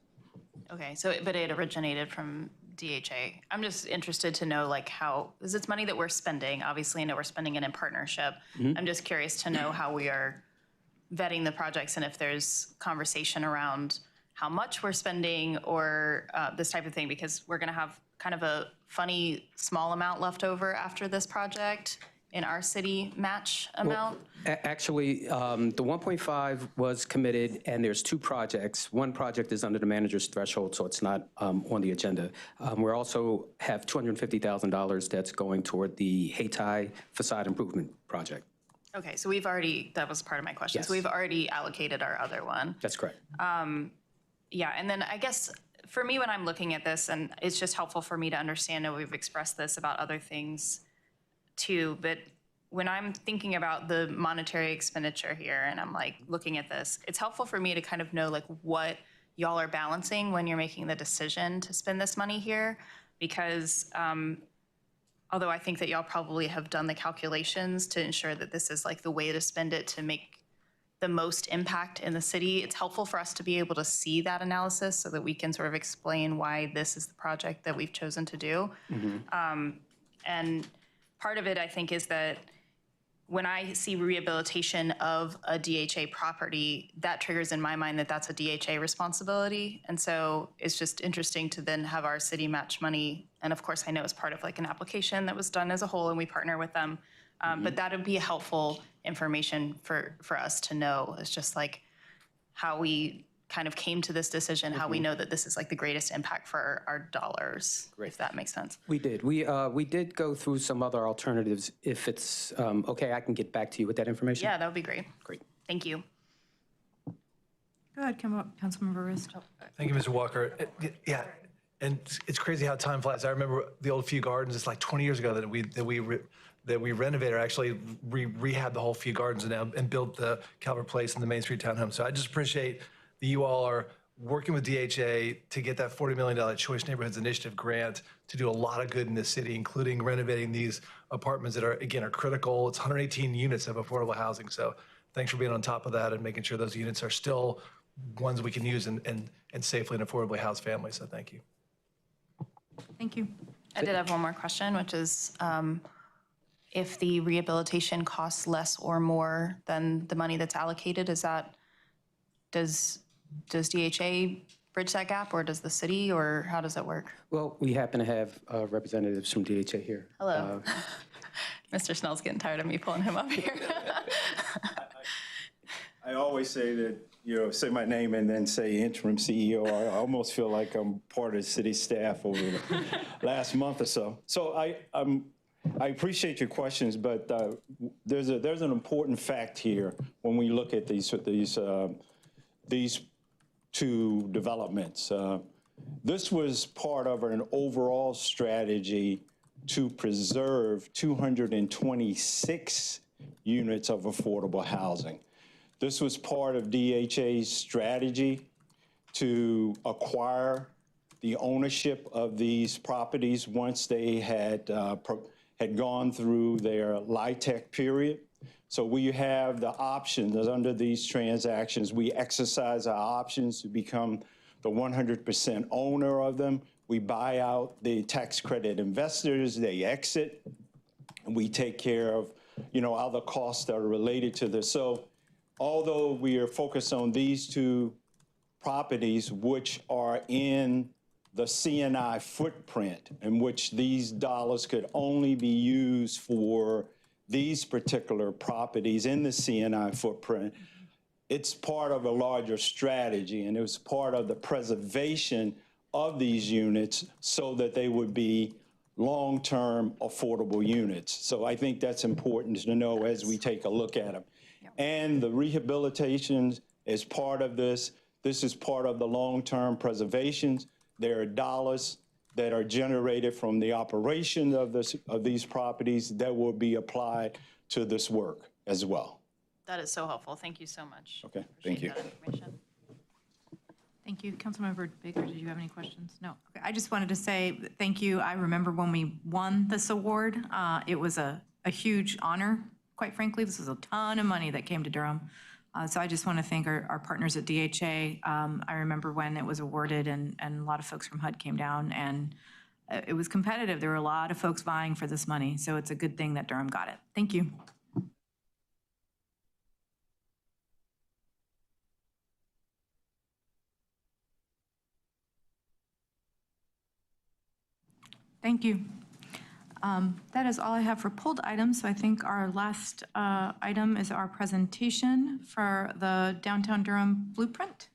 Okay, so, but it originated from DHA. I'm just interested to know like how, because it's money that we're spending, obviously I know we're spending it in partnership. I'm just curious to know how we are vetting the projects and if there's conversation around how much we're spending or this type of thing, because we're gonna have kind of a funny small amount left over after this project in our city match amount. Actually, the 1.5 was committed, and there's two projects. One project is under the manager's threshold, so it's not on the agenda. We also have $250,000 that's going toward the Hayti facade improvement project. Okay, so we've already, that was part of my question. Yes. So we've already allocated our other one. That's correct. Yeah, and then I guess for me, when I'm looking at this, and it's just helpful for me to understand, and we've expressed this about other things too, but when I'm thinking about the monetary expenditure here and I'm like looking at this, it's helpful for me to kind of know like what y'all are balancing when you're making the decision to spend this money here, because although I think that y'all probably have done the calculations to ensure that this is like the way to spend it to make the most impact in the city, it's helpful for us to be able to see that analysis so that we can sort of explain why this is the project that we've chosen to do. And part of it, I think, is that when I see rehabilitation of a DHA property, that triggers in my mind that that's a DHA responsibility. And so it's just interesting to then have our city match money. And of course, I know it's part of like an application that was done as a whole and we partner with them. But that would be helpful information for us to know. It's just like how we kind of came to this decision, how we know that this is like the greatest impact for our dollars, if that makes sense. We did. We did go through some other alternatives. If it's okay, I can get back to you with that information. Yeah, that would be great. Great. Thank you. Go ahead, Councilmember Rist. Thank you, Mr. Walker. Yeah, and it's crazy how time flies. I remember the old Few Gardens. It's like 20 years ago that we renovated or actually rehabbed the whole Few Gardens and built the Calvert Place and the Main Street Townhomes. So I just appreciate that you all are working with DHA to get that $40 million Choice Neighborhoods Initiative grant to do a lot of good in this city, including renovating these apartments that are critical. It's 118 units of affordable housing. So thanks for being on top of that and making sure those units are still ones we can use and safely and affordably house families. So thank you. Thank you. I did have one more question, which is if the rehabilitation costs less or more than the money that's allocated, does DHA bridge that gap, or does the city, or how does that work? Well, we happen to have representatives from DHA here. Hello. Mr. Snell's getting tired of me pulling him up here. I always say that, say my name and then say interim CEO. I almost feel like I'm part of the city staff over the last month or so. So I appreciate your questions, but there's an important fact here when we look at these two developments. This was part of an overall strategy to preserve 226 units of affordable housing. This was part of DHA's strategy to acquire the ownership of these properties once they had gone through their LIHTC period. So we have the options under these transactions. We exercise our options to become the 100% owner of them. We buy out the tax credit investors, they exit, and we take care of, other costs that are related to this. So although we are focused on these two properties, which are in the CNI footprint, in which these dollars could only be used for these particular properties in the CNI footprint, it's part of a larger strategy, and it was part of the preservation of these units so that they would be long-term affordable units. So I think that's important to know as we take a look at them. And the rehabilitation is part of this. This is part of the long-term preservations. There are dollars that are generated from the operation of these properties that will be applied to this work as well. That is so helpful. Thank you so much. Okay, thank you. Appreciate that information. Thank you. Councilmember Baker, did you have any questions? No. Okay, I just wanted to say thank you. I remember when we won this award, it was a huge honor, quite frankly. This was a ton of money that came to Durham. So I just want to thank our partners at DHA. I remember when it was awarded and a lot of folks from HUD came down, and it was competitive. There were a lot of folks vying for this money. So it's a good thing that Durham got it. Thank you. Thank you. That is all I have for pulled items. So I think our last item is our presentation for the Downtown Durham Blueprint.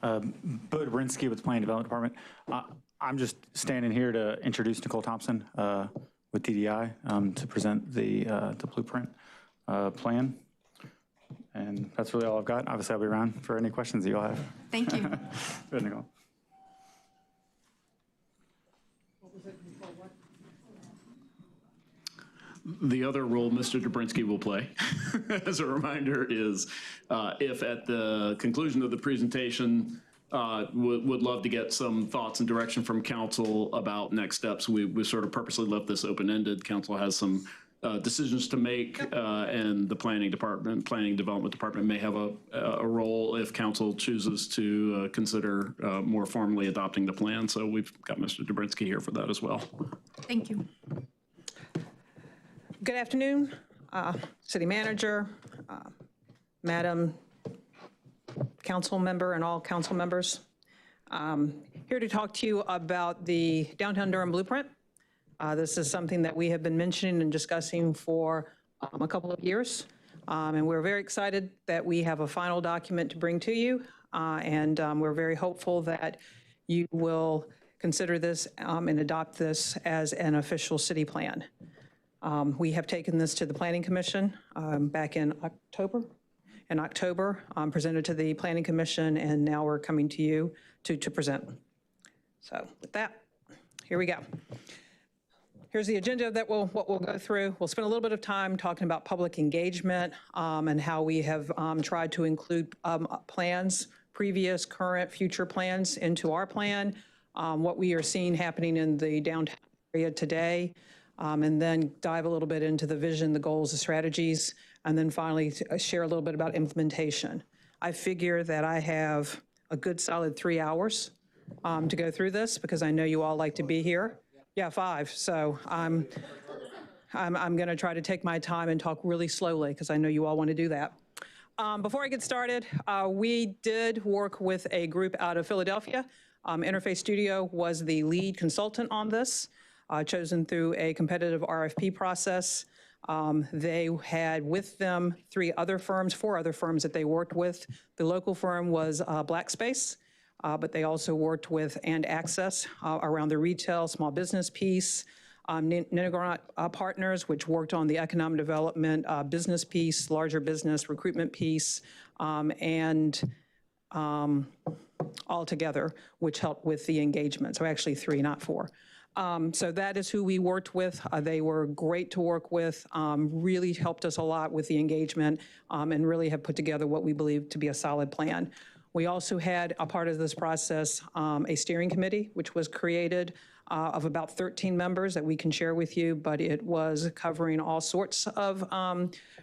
Bo Dobrinsky with the Planning Development Department. I'm just standing here to introduce Nicole Thompson with TDI to present the blueprint plan. And that's really all I've got. Obviously, I'll be around for any questions that you all have. Thank you. Good, Nicole. The other role Mr. Dobrinsky will play, as a reminder, is if at the conclusion of the presentation, would love to get some thoughts and direction from council about next steps. We sort of purposely left this open-ended. Council has some decisions to make, and the planning development department may have a role if council chooses to consider more formally adopting the plan. So we've got Mr. Dobrinsky here for that as well. Thank you. Good afternoon, City Manager, Madam Council Member, and all council members. Here to talk to you about the Downtown Durham Blueprint. This is something that we have been mentioning and discussing for a couple of years. And we're very excited that we have a final document to bring to you. And we're very hopeful that you will consider this and adopt this as an official city plan. We have taken this to the Planning Commission back in October. Presented to the Planning Commission, and now we're coming to you to present. So with that, here we go. Here's the agenda that what we'll go through. We'll spend a little bit of time talking about public engagement and how we have tried to include plans, previous, current, future plans into our plan, what we are seeing happening in the downtown area today, and then dive a little bit into the vision, the goals, the strategies, and then finally share a little bit about implementation. I figure that I have a good solid 3 hours to go through this because I know you all like to be here. Yeah, 5. So I'm going to try to take my time and talk really slowly because I know you all want to do that. Before I get started, we did work with a group out of Philadelphia. Interface Studio was the lead consultant on this, chosen through a competitive RFP process. They had with them 4 other firms that they worked with. The local firm was Black Space, but they also worked with And Access around the retail, small business piece. Ninegorot Partners, which worked on the economic development business piece, larger business recruitment piece, and all together, which helped with the engagement. So actually 3, not 4. So that is who we worked with. They were great to work with, really helped us a lot with the engagement, and really have put together what we believe to be a solid plan. We also had a part of this process, a steering committee, which was created of about 13 members that we can share with you, but it was covering all sorts of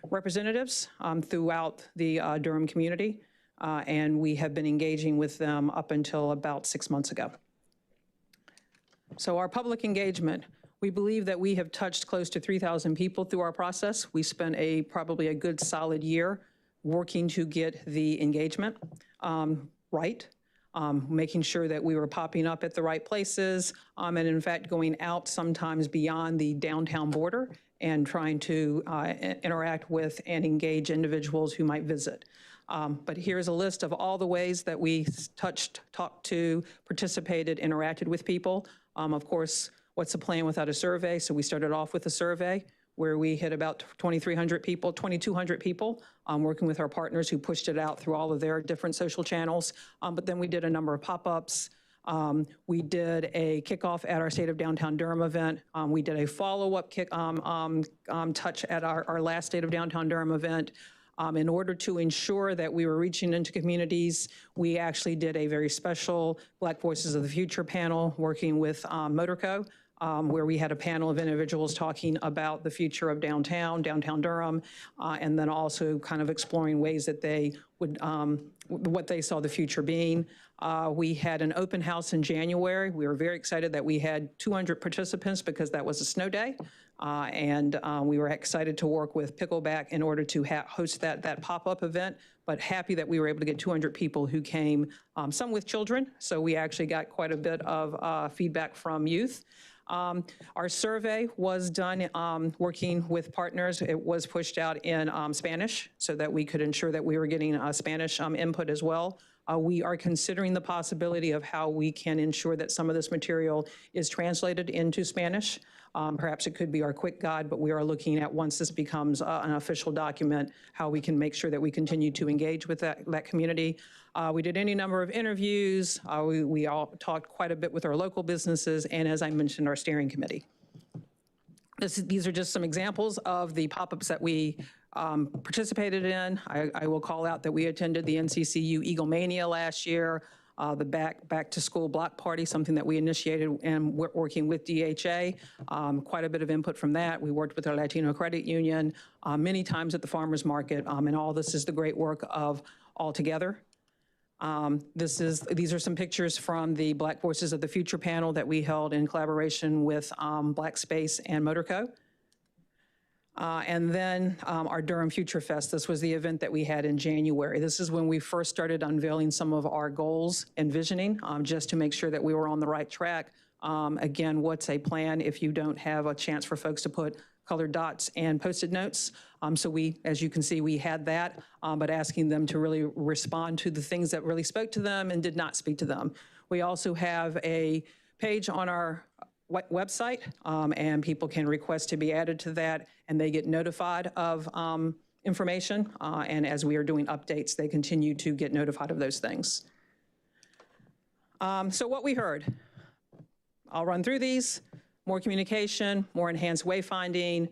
representatives throughout the Durham community, and we have been engaging with them up until about 6 months ago. So our public engagement, we believe that we have touched close to 3,000 people through our process. We spent probably a good solid year working to get the engagement right, making sure that we were popping up at the right places, and in fact going out sometimes beyond the downtown border and trying to interact with and engage individuals who might visit. But here's a list of all the ways that we touched, talked to, participated, interacted with people. Of course, what's the plan without a survey? So we started off with a survey where we hit about 2,300 people, 2,200 people, working with our partners who pushed it out through all of their different social channels. But then we did a number of pop-ups. We did a kickoff at our State of Downtown Durham event. We did a follow-up touch at our last State of Downtown Durham event. In order to ensure that we were reaching into communities, we actually did a very special Black Voices of the Future panel working with Motorco, where we had a panel of individuals talking about the future of downtown Durham, and then also kind of exploring ways that they would, what they saw the future being. We had an open house in January. We were very excited that we had 200 participants because that was a snow day. And we were excited to work with Pickleback in order to host that pop-up event, but happy that we were able to get 200 people who came, some with children. So we actually got quite a bit of feedback from youth. Our survey was done working with partners. It was pushed out in Spanish so that we could ensure that we were getting Spanish input as well. We are considering the possibility of how we can ensure that some of this material is translated into Spanish. Perhaps it could be our quick guide, but we are looking at, once this becomes an official document, how we can make sure that we continue to engage with that community. We did any number of interviews. We all talked quite a bit with our local businesses, and as I mentioned, our steering committee. These are just some examples of the pop-ups that we participated in. I will call out that we attended the NCCU Eagle Mania last year, the back to school block party, something that we initiated and we're working with DHA. Quite a bit of input from that. We worked with our Latino Credit Union many times at the farmers market, and all this is the great work of All Together. These are some pictures from the Black Voices of the Future panel that we held in collaboration with Black Space and Motorco. And then our Durham Future Fest. This was the event that we had in January. This is when we first started unveiling some of our goals and visioning, just to make sure that we were on the right track. Again, what's a plan if you don't have a chance for folks to put colored dots and Post-it notes? So we, as you can see, we had that, but asking them to really respond to the things that really spoke to them and did not speak to them. We also have a page on our website, and people can request to be added to that, and they get notified of information. And as we are doing updates, they continue to get notified of those things. So what we heard, I'll run through these: more communication, more enhanced wayfinding,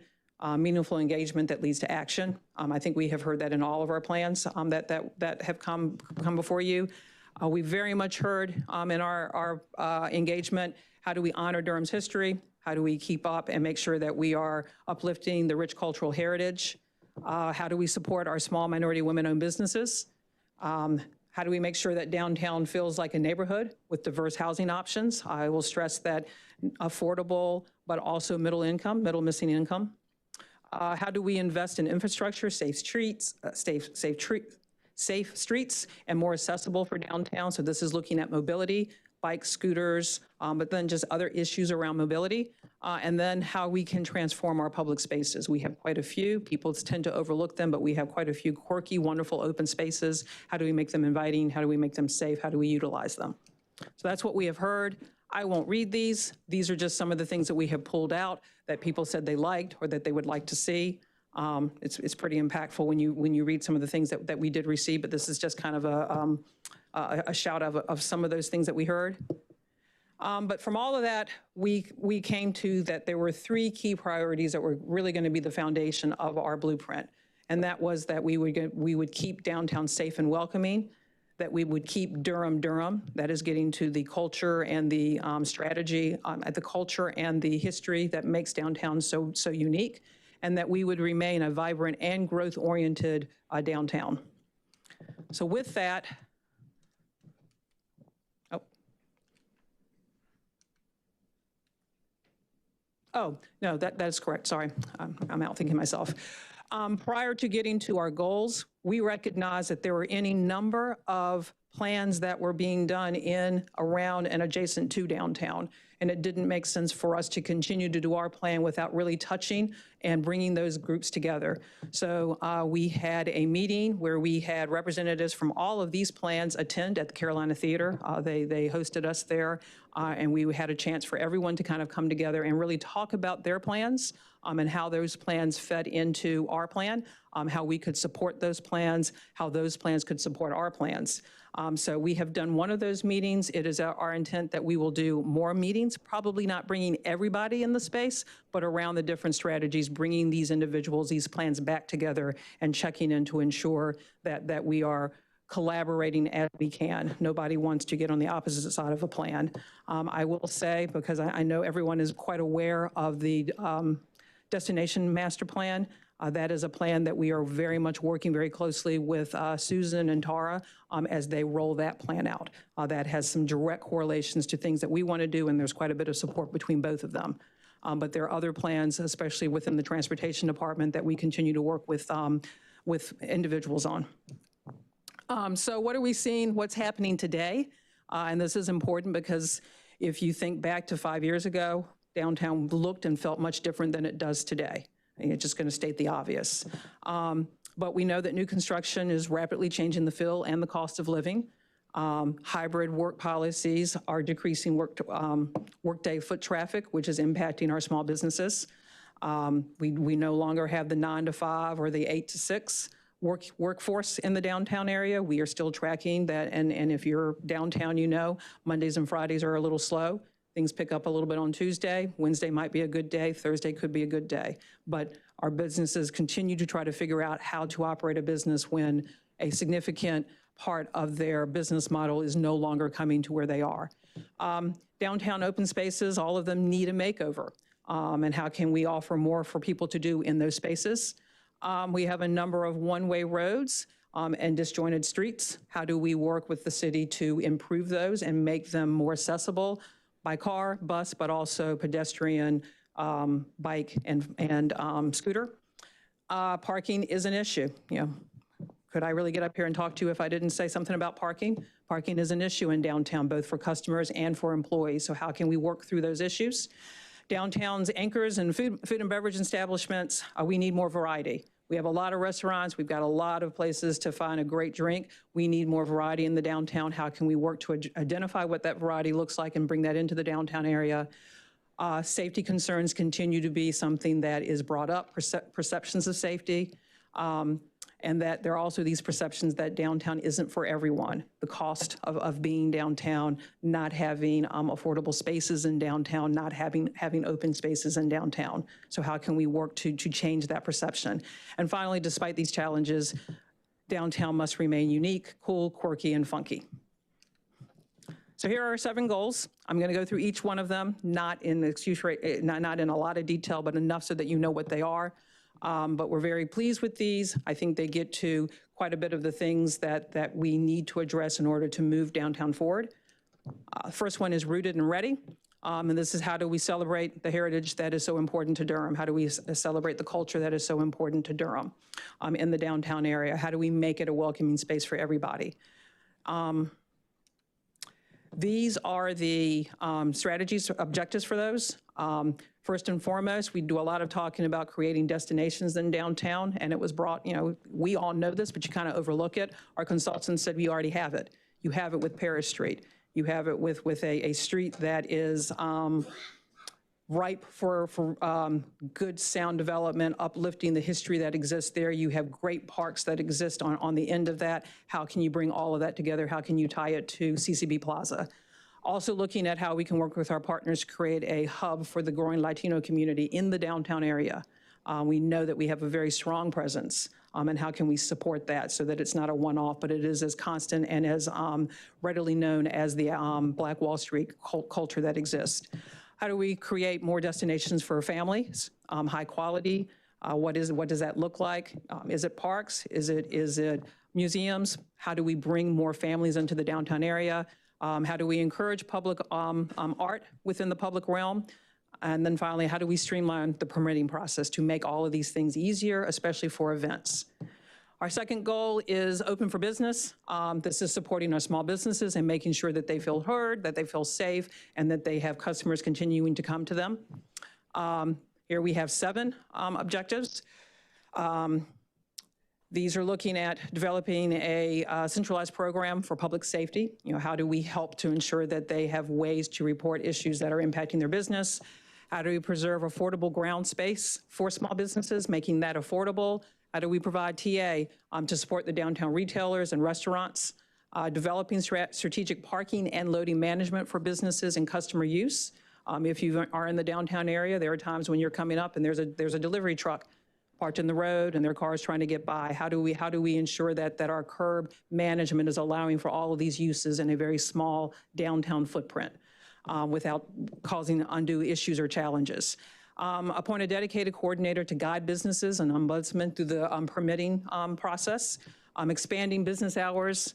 meaningful engagement that leads to action. I think we have heard that in all of our plans that have come before you. We very much heard in our engagement, how do we honor Durham's history? How do we keep up and make sure that we are uplifting the rich cultural heritage? How do we support our small minority women-owned businesses? How do we make sure that downtown feels like a neighborhood with diverse housing options? I will stress that affordable, but also middle missing income. How do we invest in infrastructure, safe streets, safe streets, and more accessible for downtown? So this is looking at mobility, bikes, scooters, but then just other issues around mobility. And then how we can transform our public spaces. We have quite a few. People tend to overlook them, but we have quite a few quirky, wonderful open spaces. How do we make them inviting? How do we make them safe? How do we utilize them? So that's what we have heard. I won't read these. These are just some of the things that we have pulled out that people said they liked or that they would like to see. It's pretty impactful when you read some of the things that we did receive, but this is just kind of a shout of some of those things that we heard. But from all of that, we came to that there were three key priorities that were really going to be the foundation of our blueprint. And that was that we would keep downtown safe and welcoming, that we would keep Durham, that is getting to the culture and the strategy, the culture and the history that makes downtown so unique, and that we would remain a vibrant and growth-oriented downtown. So with that, oh, no, that is correct, sorry, I'm out thinking myself. Prior to getting to our goals, we recognized that there were any number of plans that were being done in, around, and adjacent to downtown. And it didn't make sense for us to continue to do our plan without really touching and bringing those groups together. So we had a meeting where we had representatives from all of these plans attend at the Carolina Theater. They hosted us there, and we had a chance for everyone to kind of come together and really talk about their plans and how those plans fed into our plan, how we could support those plans, how those plans could support our plans. So we have done one of those meetings. It is our intent that we will do more meetings, probably not bringing everybody in the space, but around the different strategies, bringing these individuals, these plans back together and checking in to ensure that we are collaborating as we can. Nobody wants to get on the opposite side of a plan. I will say, because I know everyone is quite aware of the Destination Master Plan, that is a plan that we are very much working very closely with Susan and Tara as they roll that plan out. That has some direct correlations to things that we want to do, and there's quite a bit of support between both of them. But there are other plans, especially within the Transportation Department, that we continue to work with individuals on. So what are we seeing? What's happening today? And this is important because if you think back to 5 years ago, downtown looked and felt much different than it does today. It's just going to state the obvious. But we know that new construction is rapidly changing the feel and the cost of living. Hybrid work policies are decreasing workday foot traffic, which is impacting our small businesses. We no longer have the 9 to 5 or the 8 to 6 workforce in the downtown area. We are still tracking that, and if you're downtown, you know, Mondays and Fridays are a little slow. Things pick up a little bit on Tuesday. Wednesday might be a good day. Thursday could be a good day. But our businesses continue to try to figure out how to operate a business when a significant part of their business model is no longer coming to where they are. Downtown open spaces, all of them need a makeover. And how can we offer more for people to do in those spaces? We have a number of one-way roads and disjointed streets. How do we work with the city to improve those and make them more accessible by car, bus, but also pedestrian, bike, and scooter? Parking is an issue. You know, could I really get up here and talk to you if I didn't say something about parking? Parking is an issue in downtown, both for customers and for employees. So how can we work through those issues? Downtown's anchors and food and beverage establishments, we need more variety. We have a lot of restaurants. We've got a lot of places to find a great drink. We need more variety in the downtown. How can we work to identify what that variety looks like and bring that into the downtown area? Safety concerns continue to be something that is brought up, perceptions of safety, and that there are also these perceptions that downtown isn't for everyone. The cost of being downtown, not having affordable spaces in downtown, not having open spaces in downtown. So how can we work to change that perception? And finally, despite these challenges, downtown must remain unique, cool, quirky, and funky. So here are our 7 goals. I'm going to go through each one of them, not in a lot of detail, but enough so that you know what they are. But we're very pleased with these. I think they get to quite a bit of the things that we need to address in order to move downtown forward. First one is rooted and ready. And this is how do we celebrate the heritage that is so important to Durham? How do we celebrate the culture that is so important to Durham in the downtown area? How do we make it a welcoming space for everybody? These are the strategies, objectives for those. First and foremost, we do a lot of talking about creating destinations in downtown, and it was brought, you know, we all know this, but you kind of overlook it. Our consultants said we already have it. You have it with Paris Street. You have it with a street that is ripe for good sound development, uplifting the history that exists there. You have great parks that exist on the end of that. How can you bring all of that together? How can you tie it to CCB Plaza? Also looking at how we can work with our partners to create a hub for the growing Latino community in the downtown area. We know that we have a very strong presence, and how can we support that so that it's not a one-off, but it is as constant and as readily known as the Black Wall Street culture that exists. How do we create more destinations for families, high quality? What does that look like? Is it parks? Is it museums? How do we bring more families into the downtown area? How do we encourage public art within the public realm? And then finally, how do we streamline the permitting process to make all of these things easier, especially for events? Our second goal is open for business. This is supporting our small businesses and making sure that they feel heard, that they feel safe, and that they have customers continuing to come to them. Here we have 7 objectives. These are looking at developing a centralized program for public safety. You know, how do we help to ensure that they have ways to report issues that are impacting their business? How do we preserve affordable ground space for small businesses, making that affordable? How do we provide TA to support the downtown retailers and restaurants? Developing strategic parking and loading management for businesses and customer use. If you are in the downtown area, there are times when you're coming up and there's a delivery truck parked in the road and their car is trying to get by. How do we ensure that our curb management is allowing for all of these uses in a very small downtown footprint without causing undue issues or challenges? Appoint a dedicated coordinator to guide businesses and ombudsman through the permitting process. Expanding business hours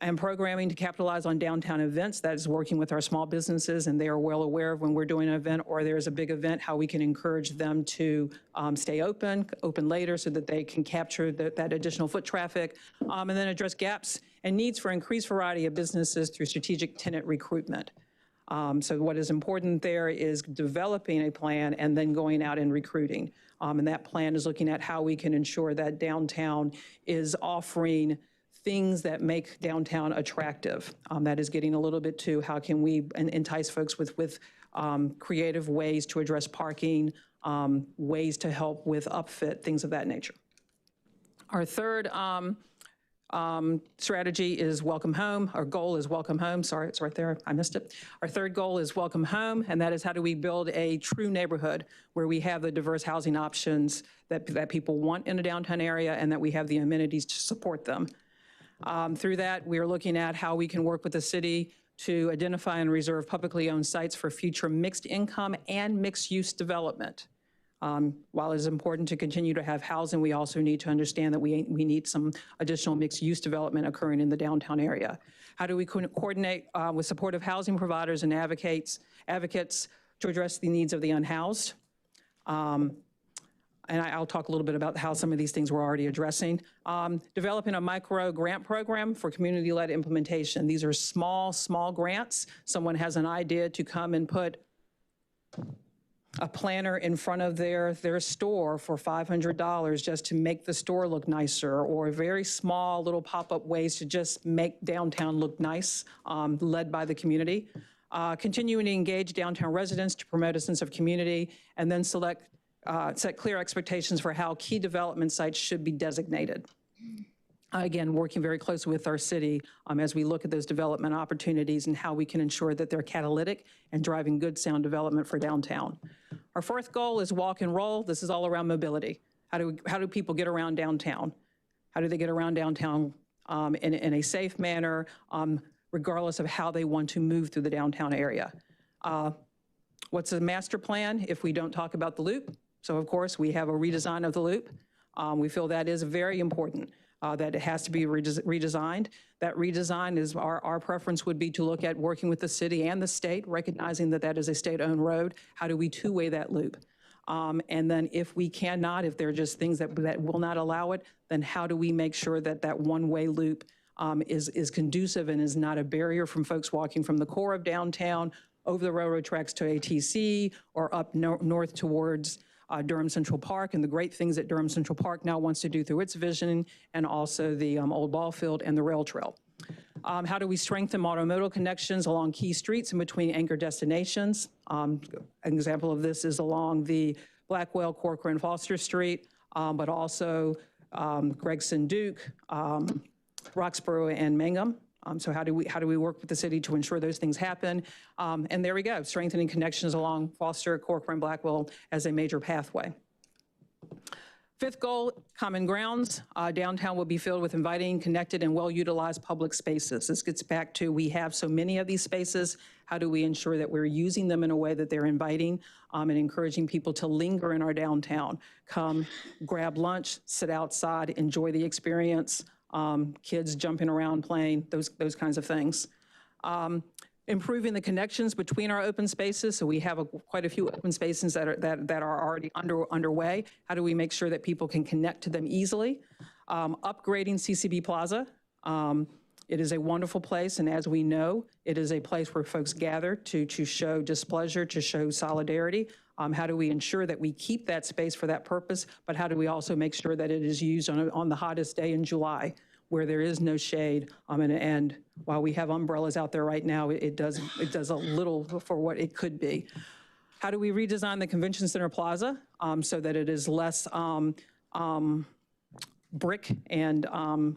and programming to capitalize on downtown events. That is working with our small businesses, and they are well aware of when we're doing an event or there's a big event, how we can encourage them to stay open later so that they can capture that additional foot traffic, and then address gaps and needs for increased variety of businesses through strategic tenant recruitment. So what is important there is developing a plan and then going out and recruiting. And that plan is looking at how we can ensure that downtown is offering things that make downtown attractive. That is getting a little bit to how can we entice folks with creative ways to address parking, ways to help with upfit, things of that nature. Our third strategy is welcome home. Our goal is welcome home. Sorry, it's right there. I missed it. Our third goal is welcome home, and that is how do we build a true neighborhood where we have the diverse housing options that people want in a downtown area and that we have the amenities to support them. Through that, we are looking at how we can work with the city to identify and reserve publicly owned sites for future mixed income and mixed use development. While it is important to continue to have housing, we also need to understand that we need some additional mixed use development occurring in the downtown area. How do we coordinate with supportive housing providers and advocates to address the needs of the unhoused? And I'll talk a little bit about how some of these things we're already addressing. Developing a micro grant program for community-led implementation. These are small grants. Someone has an idea to come and put a planter in front of their store for $500 just to make the store look nicer, or very small little pop-up ways to just make downtown look nice, led by the community. Continuing to engage downtown residents to promote a sense of community, and then set clear expectations for how key development sites should be designated. Again, working very closely with our city as we look at those development opportunities and how we can ensure that they're catalytic and driving good sound development for downtown. Our fourth goal is walk and roll. This is all around mobility. How do people get around downtown? How do they get around downtown in a safe manner, regardless of how they want to move through the downtown area? What's the master plan if we don't talk about the loop? So of course, we have a redesign of the loop. We feel that is very important, that it has to be redesigned. That redesign is, our preference would be to look at working with the city and the state, recognizing that that is a state-owned road. How do we two-way that loop? And then if we cannot, if there are just things that will not allow it, then how do we make sure that that one-way loop is conducive and is not a barrier from folks walking from the core of downtown over the railroad tracks to ATC or up north towards Durham Central Park, and the great things that Durham Central Park now wants to do through its vision, and also the old ball field and the rail trail. How do we strengthen multimodal connections along key streets and between anchor destinations? An example of this is along the Blackwell, Corcoran, Foster Street, but also Gregson, Duke, Roxborough, and Mangum. So how do we work with the city to ensure those things happen? And there we go, strengthening connections along Foster, Corcoran, Blackwell as a major pathway. Fifth goal, common grounds. Downtown will be filled with inviting, connected, and well-utilized public spaces. This gets back to, we have so many of these spaces. How do we ensure that we're using them in a way that they're inviting and encouraging people to linger in our downtown? Come, grab lunch, sit outside, enjoy the experience. Kids jumping around, playing, those kinds of things. Improving the connections between our open spaces. So we have quite a few open spaces that are already underway. How do we make sure that people can connect to them easily? Upgrading CCB Plaza. It is a wonderful place, and as we know, it is a place where folks gather to show displeasure, to show solidarity. How do we ensure that we keep that space for that purpose, but how do we also make sure that it is used on the hottest day in July, where there is no shade, and while we have umbrellas out there right now, it does a little for what it could be. How do we redesign the Convention Center Plaza so that it is less brick and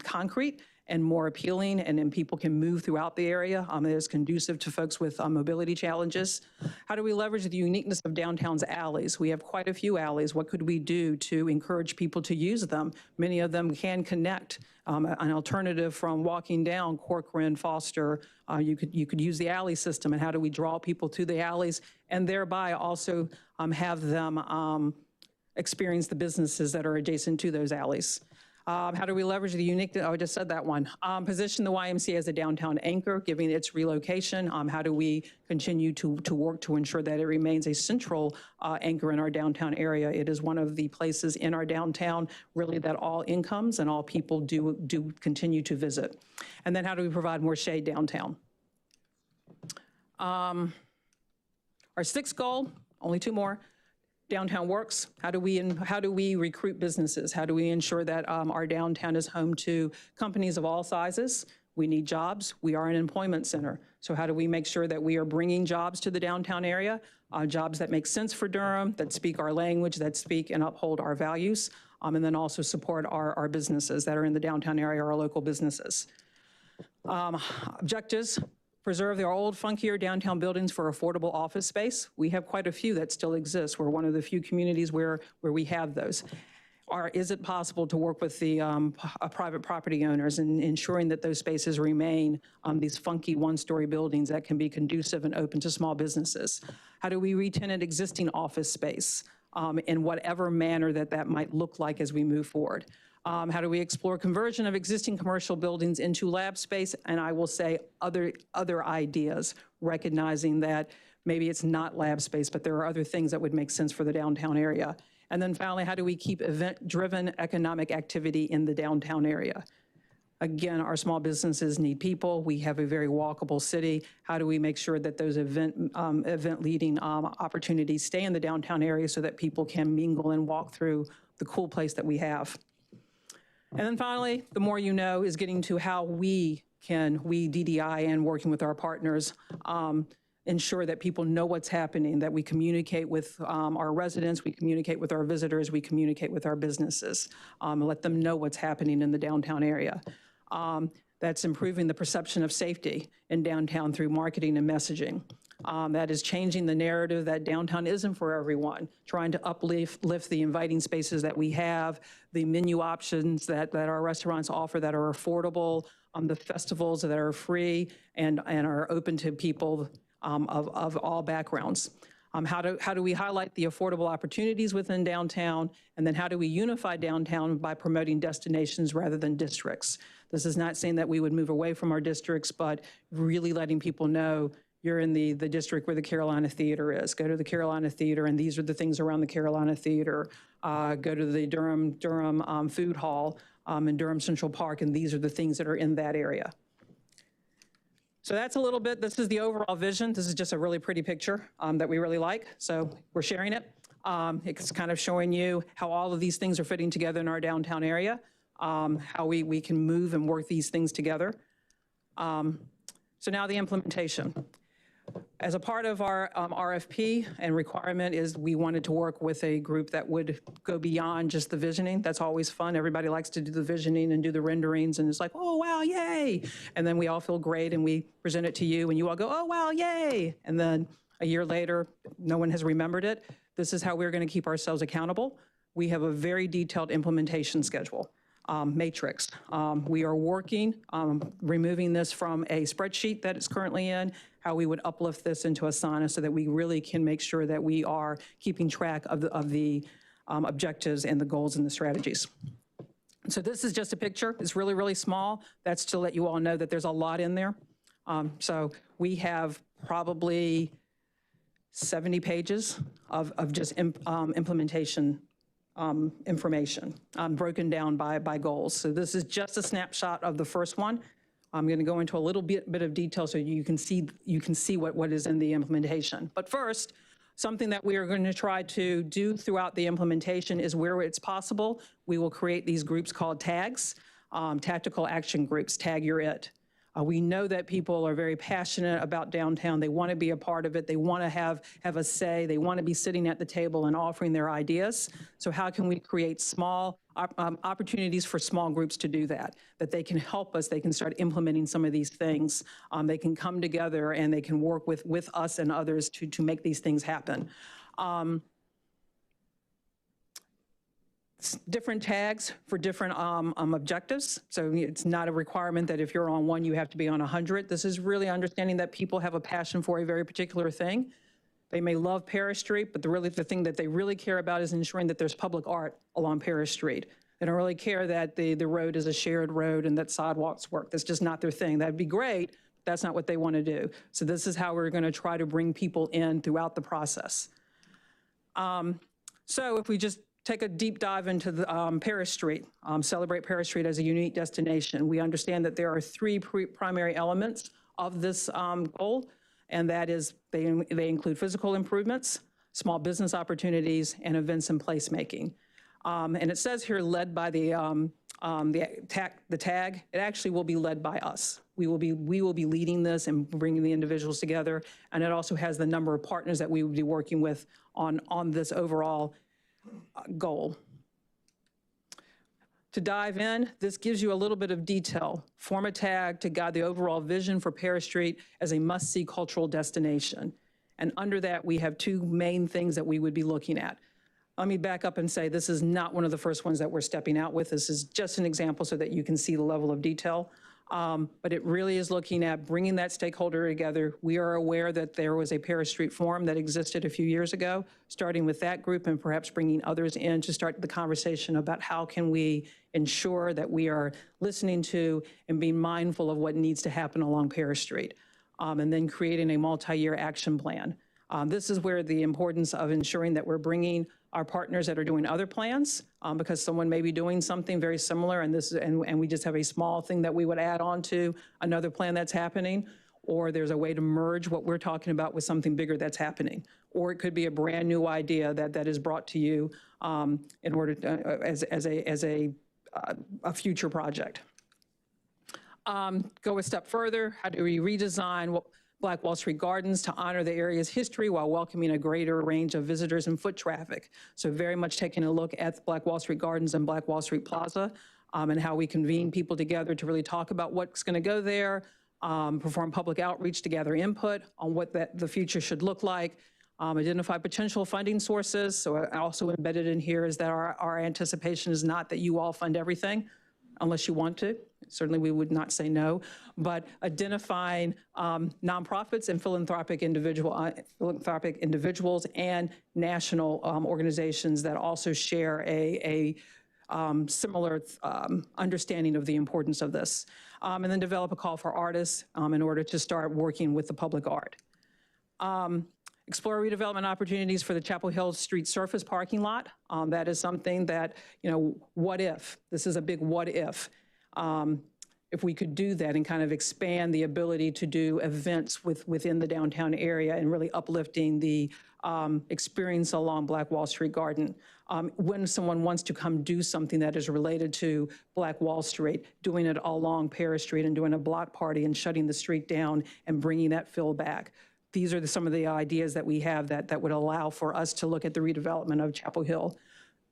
concrete and more appealing, and then people can move throughout the area. It is conducive to folks with mobility challenges. How do we leverage the uniqueness of downtown's alleys? We have quite a few alleys. What could we do to encourage people to use them? Many of them can connect. An alternative from walking down Corcoran, Foster, you could use the alley system, and how do we draw people to the alleys and thereby also have them experience the businesses that are adjacent to those alleys? How do we leverage the unique, I just said that one. Position the YMCA as a downtown anchor, given its relocation. How do we continue to work to ensure that it remains a central anchor in our downtown area? It is one of the places in our downtown, really, that all incomes and all people do continue to visit. And then how do we provide more shade downtown? Our sixth goal, only two more. Downtown works. How do we recruit businesses? How do we ensure that our downtown is home to companies of all sizes? We need jobs. We are an employment center. So how do we make sure that we are bringing jobs to the downtown area, jobs that make sense for Durham, that speak our language, that speak and uphold our values, and then also support our businesses that are in the downtown area, our local businesses. Objectives. Preserve our old, funkier downtown buildings for affordable office space. We have quite a few that still exist. We're one of the few communities where we have those. Is it possible to work with the private property owners in ensuring that those spaces remain these funky one-story buildings that can be conducive and open to small businesses? How do we re-tenant existing office space in whatever manner that might look like as we move forward? How do we explore conversion of existing commercial buildings into lab space? And I will say other ideas, recognizing that maybe it's not lab space, but there are other things that would make sense for the downtown area. And then finally, how do we keep event-driven economic activity in the downtown area? Again, our small businesses need people. We have a very walkable city. How do we make sure that those event-leading opportunities stay in the downtown area so that people can mingle and walk through the cool place that we have? And then finally, the more you know is getting to how we DDI and working with our partners, ensure that people know what's happening, that we communicate with our residents, we communicate with our visitors, we communicate with our businesses, let them know what's happening in the downtown area. That's improving the perception of safety in downtown through marketing and messaging. That is changing the narrative that downtown isn't for everyone, trying to uplift the inviting spaces that we have, the menu options that our restaurants offer that are affordable, the festivals that are free and are open to people of all backgrounds. How do we highlight the affordable opportunities within downtown? And then how do we unify downtown by promoting destinations rather than districts? This is not saying that we would move away from our districts, but really letting people know you're in the district where the Carolina Theater is. Go to the Carolina Theater, and these are the things around the Carolina Theater. Go to the Durham Food Hall in Durham Central Park, and these are the things that are in that area. So that's a little bit, this is the overall vision. This is just a really pretty picture that we really like, so we're sharing it. It's kind of showing you how all of these things are fitting together in our downtown area, how we can move and work these things together. So now the implementation. As a part of our RFP and requirement is we wanted to work with a group that would go beyond just the visioning. That's always fun. Everybody likes to do the visioning and do the renderings, and it's like, oh, wow, yay. And then we all feel great, and we present it to you, and you all go, oh, wow, yay. And then a year later, no one has remembered it. This is how we're going to keep ourselves accountable. We have a very detailed implementation schedule. Matrix. We are working, removing this from a spreadsheet that it's currently in, how we would uplift this into Asana so that we really can make sure that we are keeping track of the objectives and the goals and the strategies. So this is just a picture. It's really, really small. That's to let you all know that there's a lot in there. So we have probably 70 pages of just implementation information broken down by goals. So this is just a snapshot of the first one. I'm going to go into a little bit of detail so you can see what is in the implementation. But first, something that we are going to try to do throughout the implementation is where it's possible, we will create these groups called tags, tactical action groups, tag your it. We know that people are very passionate about downtown. They want to be a part of it. They want to have a say. They want to be sitting at the table and offering their ideas. So how can we create small opportunities for small groups to do that they can help us, they can start implementing some of these things. They can come together and they can work with us and others to make these things happen. Different tags for different objectives. So it's not a requirement that if you're on one, you have to be on 100. This is really understanding that people have a passion for a very particular thing. They may love Paris Street, but the thing that they really care about is ensuring that there's public art along Paris Street. They don't really care that the road is a shared road and that sidewalks work. That's just not their thing. That'd be great, but that's not what they want to do. So this is how we're going to try to bring people in throughout the process. So if we just take a deep dive into the Paris Street, celebrate Paris Street as a unique destination. We understand that there are three primary elements of this goal, and that is they include physical improvements, small business opportunities, and events and placemaking. And it says here led by the tag. It actually will be led by us. We will be leading this and bringing the individuals together, and it also has the number of partners that we will be working with on this overall goal. To dive in, this gives you a little bit of detail. Form a tag to guide the overall vision for Paris Street as a must-see cultural destination. And under that, we have two main things that we would be looking at. Let me back up and say this is not one of the first ones that we're stepping out with. This is just an example so that you can see the level of detail. But it really is looking at bringing that stakeholder together. We are aware that there was a Paris Street Forum that existed a few years ago, starting with that group and perhaps bringing others in to start the conversation about how can we ensure that we are listening to and being mindful of what needs to happen along Paris Street, and then creating a multi-year action plan. This is where the importance of ensuring that we're bringing our partners that are doing other plans, because someone may be doing something very similar, and we just have a small thing that we would add on to another plan that's happening, or there's a way to merge what we're talking about with something bigger that's happening, or it could be a brand new idea that is brought to you in order to, as a future project. Go a step further. How do we redesign Black Wall Street Gardens to honor the area's history while welcoming a greater range of visitors and foot traffic? So very much taking a look at Black Wall Street Gardens and Black Wall Street Plaza, and how we convene people together to really talk about what's going to go there, perform public outreach to gather input on what the future should look like, identify potential funding sources. So also embedded in here is that our anticipation is not that you all fund everything, unless you want to. Certainly we would not say no, but identifying nonprofits and philanthropic individuals and national organizations that also share a similar understanding of the importance of this. And then develop a call for artists in order to start working with the public art. Explore redevelopment opportunities for the Chapel Hill Street surface parking lot. That is something that, what if? This is a big what if. If we could do that and kind of expand the ability to do events within the downtown area and really uplifting the experience along Black Wall Street Garden. When someone wants to come do something that is related to Black Wall Street, doing it along Paris Street and doing a block party and shutting the street down and bringing that fill back. These are some of the ideas that we have that would allow for us to look at the redevelopment of Chapel Hill.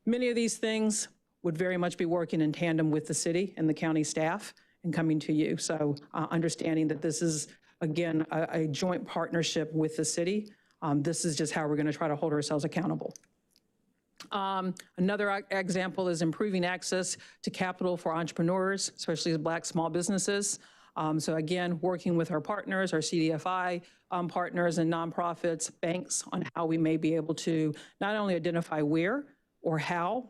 Many of these things would very much be working in tandem with the city and the county staff and coming to you. So understanding that this is, again, a joint partnership with the city. This is just how we're going to try to hold ourselves accountable. Another example is improving access to capital for entrepreneurs, especially as Black small businesses. So again, working with our partners, our CDFI partners and nonprofits, banks, on how we may be able to not only identify where, or how?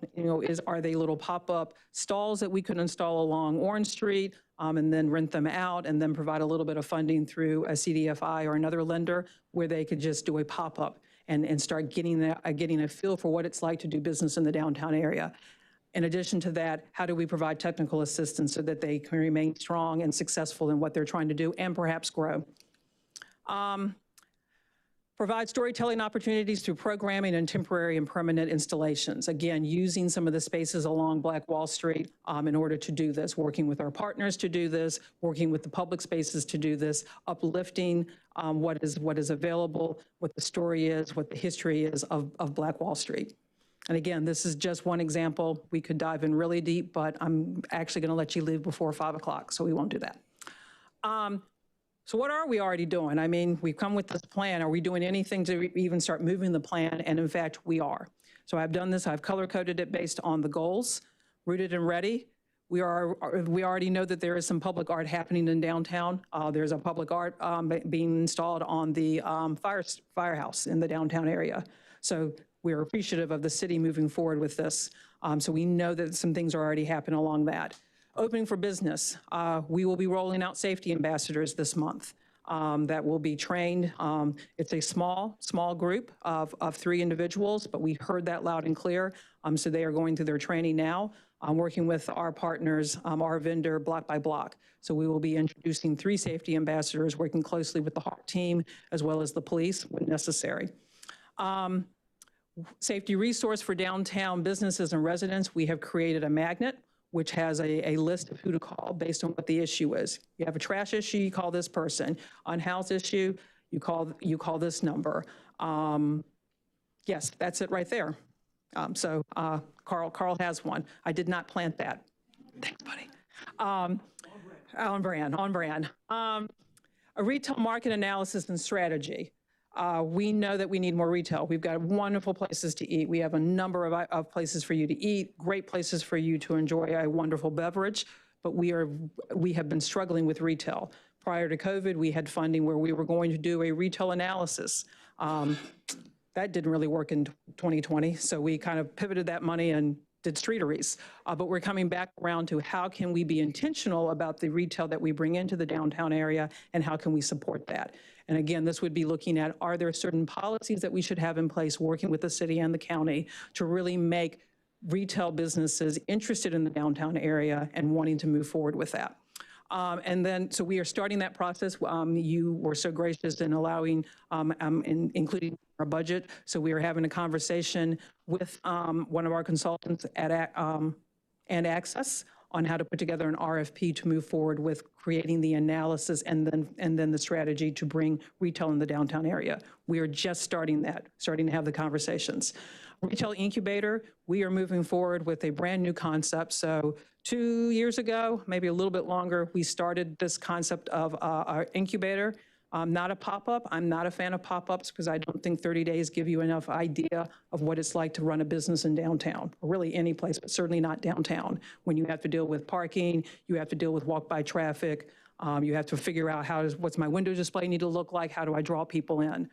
Are they little pop-up stalls that we could install along Orange Street and then rent them out and then provide a little bit of funding through a CDFI or another lender where they could just do a pop-up and start getting a feel for what it's like to do business in the downtown area. In addition to that, how do we provide technical assistance so that they can remain strong and successful in what they're trying to do and perhaps grow? Provide storytelling opportunities through programming and temporary and permanent installations. Again, using some of the spaces along Black Wall Street in order to do this, working with our partners to do this, working with the public spaces to do this, uplifting what is available, what the story is, what the history is of Black Wall Street. And again, this is just one example. We could dive in really deep, but I'm actually going to let you leave before 5 o'clock, so we won't do that. So what are we already doing? I mean, we've come with this plan. Are we doing anything to even start moving the plan? And in fact, we are. So I've done this. I've color-coded it based on the goals, rooted and ready. We already know that there is some public art happening in downtown. There's a public art being installed on the firehouse in the downtown area. So we're appreciative of the city moving forward with this. So we know that some things are already happening along that. Opening for business. We will be rolling out safety ambassadors this month that will be trained. It's a small group of 3 individuals, but we heard that loud and clear. So they are going through their training now. Working with our partners, our vendor, block by block. So we will be introducing 3 safety ambassadors, working closely with the HAWK team as well as the police when necessary. Safety resource for downtown businesses and residents. We have created a magnet which has a list of who to call based on what the issue is. You have a trash issue, you call this person. Unhoused issue, you call this number. Yes, that's it right there. Carl has one. I did not plant that. Thanks, buddy. On brand. A retail market analysis and strategy. We know that we need more retail. We've got wonderful places to eat. We have a number of places for you to eat, great places for you to enjoy a wonderful beverage, but we have been struggling with retail. Prior to COVID, we had funding where we were going to do a retail analysis. That didn't really work in 2020, so we kind of pivoted that money and did streeteries. But we're coming back around to how can we be intentional about the retail that we bring into the downtown area and how can we support that? And again, this would be looking at, are there certain policies that we should have in place working with the city and the county to really make retail businesses interested in the downtown area and wanting to move forward with that? So we are starting that process. You were so gracious in allowing, including our budget. So we are having a conversation with one of our consultants at and Access on how to put together an RFP to move forward with creating the analysis and then the strategy to bring retail in the downtown area. We are just starting to have the conversations. Retail incubator, we are moving forward with a brand new concept. So 2 years ago, maybe a little bit longer, we started this concept of our incubator. Not a pop-up. I'm not a fan of pop-ups because I don't think 30 days give you enough idea of what it's like to run a business in downtown, or really any place, but certainly not downtown. When you have to deal with parking, you have to deal with walk-by traffic, you have to figure out what's my window display need to look like, how do I draw people in?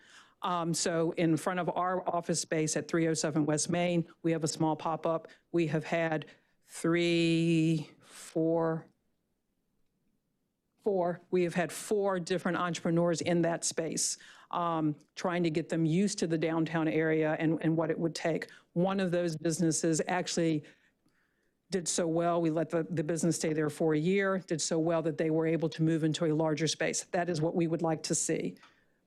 So in front of our office space at 307 West Main, we have a small pop-up. We have had we have had 4 different entrepreneurs in that space, trying to get them used to the downtown area and what it would take. One of those businesses actually did so well, we let the business stay there for a year, did so well that they were able to move into a larger space. That is what we would like to see.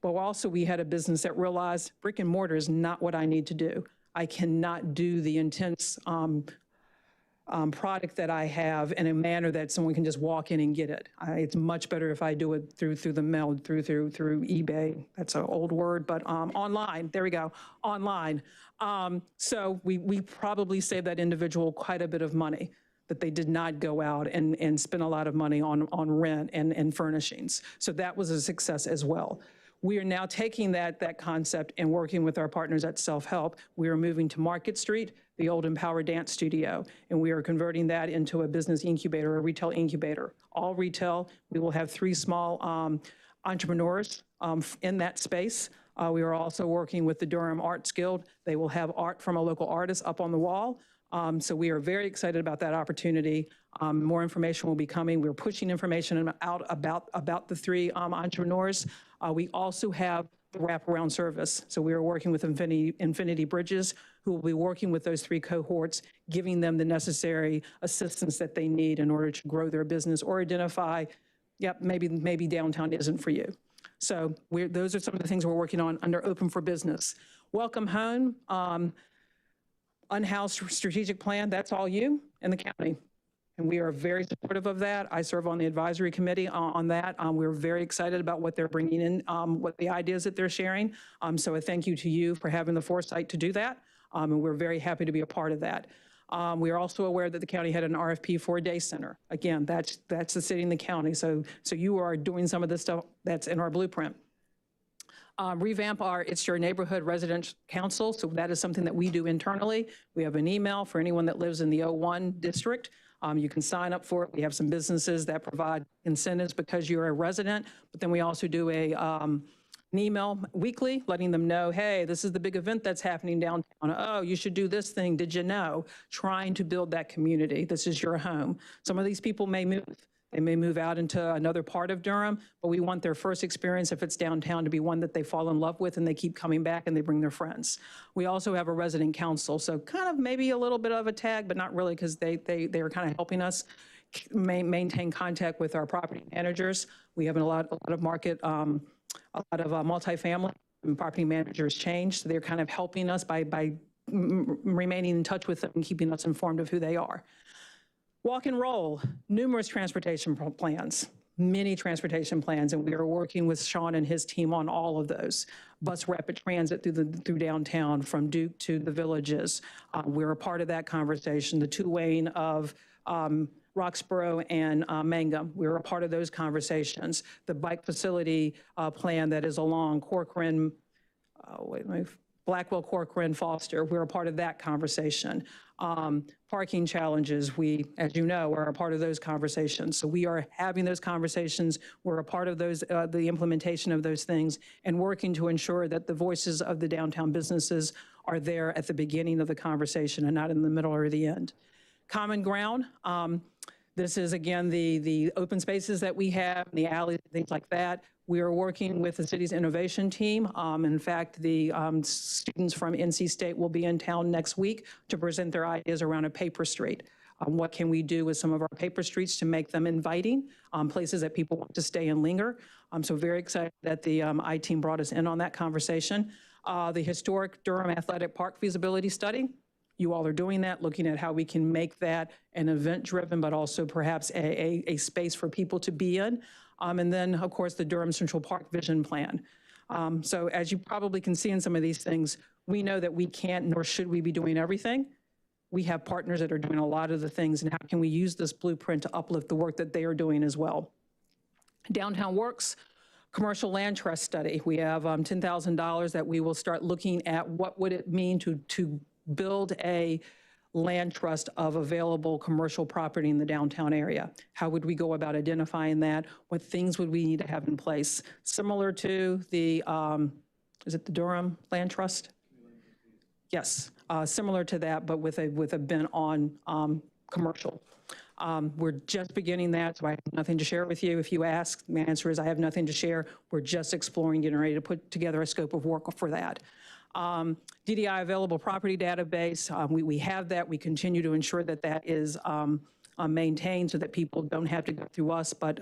But also we had a business that realized brick and mortar is not what I need to do. I cannot do the intense product that I have in a manner that someone can just walk in and get it. It's much better if I do it through the mail, through eBay. That's an old word, but online. There we go, online. So we probably saved that individual quite a bit of money that they did not go out and spend a lot of money on rent and furnishings. So that was a success as well. We are now taking that concept and working with our partners at Self-Help. We are moving to Market Street, the old Empower Dance Studio, and we are converting that into a business incubator, a retail incubator. All retail. We will have 3 small entrepreneurs in that space. We are also working with the Durham Arts Guild. They will have art from a local artist up on the wall. So we are very excited about that opportunity. More information will be coming. We're pushing information out about the three entrepreneurs. We also have the wraparound service. So we are working with Infinity Bridges, who will be working with those three cohorts, giving them the necessary assistance that they need in order to grow their business or identify, yep, maybe downtown isn't for you. So those are some of the things we're working on under Open for Business. Welcome Home, unhoused strategic plan, that's all you and the county. And we are very supportive of that. I serve on the advisory committee on that. We're very excited about what they're bringing in, what the ideas that they're sharing. So a thank you to you for having the foresight to do that. And we're very happy to be a part of that. We are also aware that the county had an RFP for a day center. Again, that's the city and the county. So you are doing some of the stuff that's in our blueprint. Revamp our It's Your Neighborhood Residential Council. So that is something that we do internally. We have an email for anyone that lives in the 01 district. You can sign up for it. We have some businesses that provide incentives because you're a resident, but then we also do an email weekly letting them know, hey, this is the big event that's happening downtown. Oh, you should do this thing. Did you know? Trying to build that community. This is your home. Some of these people may move. They may move out into another part of Durham, but we want their first experience, if it's downtown, to be one that they fall in love with and they keep coming back and they bring their friends. We also have a resident council, so kind of maybe a little bit of a tag, but not really, because they are kind of helping us maintain contact with our property managers. We have a lot of market, a lot of multifamily and property managers change, so they're kind of helping us by remaining in touch with them and keeping us informed of who they are. Walk and roll, numerous transportation plans, many transportation plans, and we are working with Sean and his team on all of those. Bus rapid transit through downtown from Duke to the villages. We're a part of that conversation. The two-lane of Roxborough and Mangum, we're a part of those conversations. The bike facility plan that is along Corcoran, Blackwell, Corcoran, Foster, we're a part of that conversation. Parking challenges, we, as you know, are a part of those conversations. So we are having those conversations. We're a part of those, the implementation of those things, and working to ensure that the voices of the downtown businesses are there at the beginning of the conversation and not in the middle or the end. Common ground. This is, again, the open spaces that we have, the alleys, things like that. We are working with the city's innovation team. In fact, the students from NC State will be in town next week to present their ideas around a paper street. What can we do with some of our paper streets to make them inviting, places that people want to stay and linger. So very excited that the I-team brought us in on that conversation. The historic Durham Athletic Park feasibility study. You all are doing that, looking at how we can make that an event-driven, but also perhaps a space for people to be in. And then, of course, the Durham Central Park Vision Plan. So as you probably can see in some of these things, we know that we can't nor should we be doing everything. We have partners that are doing a lot of the things, and how can we use this blueprint to uplift the work that they are doing as well. Downtown Works, commercial land trust study. We have $10,000 that we will start looking at what would it mean to build a land trust of available commercial property in the downtown area. How would we go about identifying that? What things would we need to have in place? Similar to the, is it the Durham Land Trust? Yes, similar to that, but with a bent on commercial. We're just beginning that, so I have nothing to share with you. If you ask, the answer is I have nothing to share. We're just exploring, getting ready to put together a scope of work for that. DDI available property database, we have that. We continue to ensure that that is maintained so that people don't have to go through us, but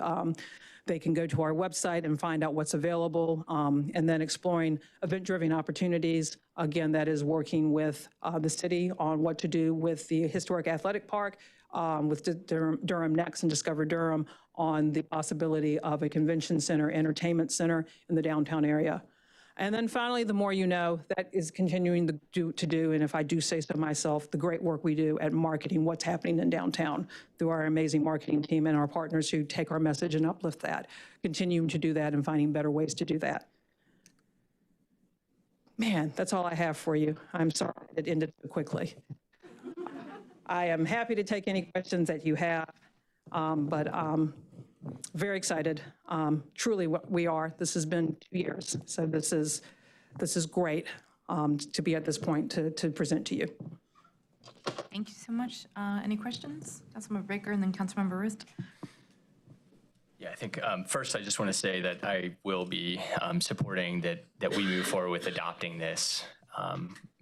they can go to our website and find out what's available, and then exploring event-driven opportunities. Again, that is working with the city on what to do with the historic athletic park, with Durham Next and Discover Durham on the possibility of a convention center, entertainment center in the downtown area. And then finally, the more you know, that is continuing to do, and if I do say so myself, the great work we do at marketing what's happening in downtown through our amazing marketing team and our partners who take our message and uplift that, continuing to do that and finding better ways to do that. Man, that's all I have for you. I'm sorry it ended so quickly. I am happy to take any questions that you have, but very excited. Truly, what we are. This has been 2 years, so this is this is great to be at this point to present to you. Thank you so much. Any questions? Councilmember Baker and then Councilmember Rist. Yeah, I think first I just want to say that I will be supporting that we move forward with adopting this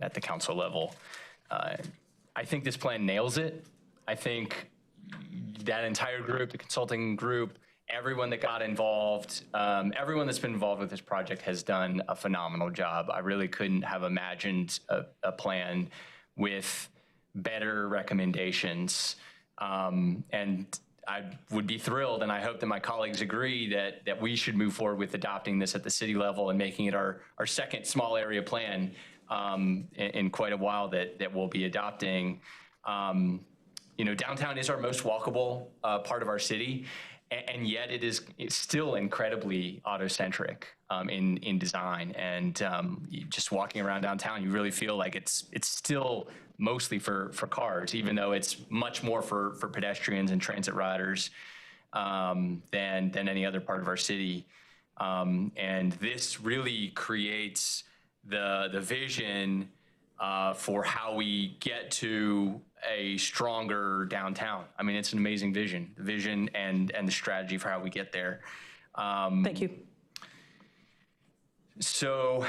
at the council level. I think this plan nails it. I think that entire group, the consulting group, everyone that got involved, everyone that's been involved with this project has done a phenomenal job. I really couldn't have imagined a plan with better recommendations. And I would be thrilled, and I hope that my colleagues agree that we should move forward with adopting this at the city level and making it our second small area plan in quite a while that we'll be adopting. Downtown is our most walkable part of our city, and yet it's still incredibly auto-centric in design. And just walking around downtown, you really feel like it's still mostly for cars, even though it's much more for pedestrians and transit riders than any other part of our city. And this really creates the vision for how we get to a stronger downtown. I mean, it's an amazing vision, the vision and the strategy for how we get there. Thank you. So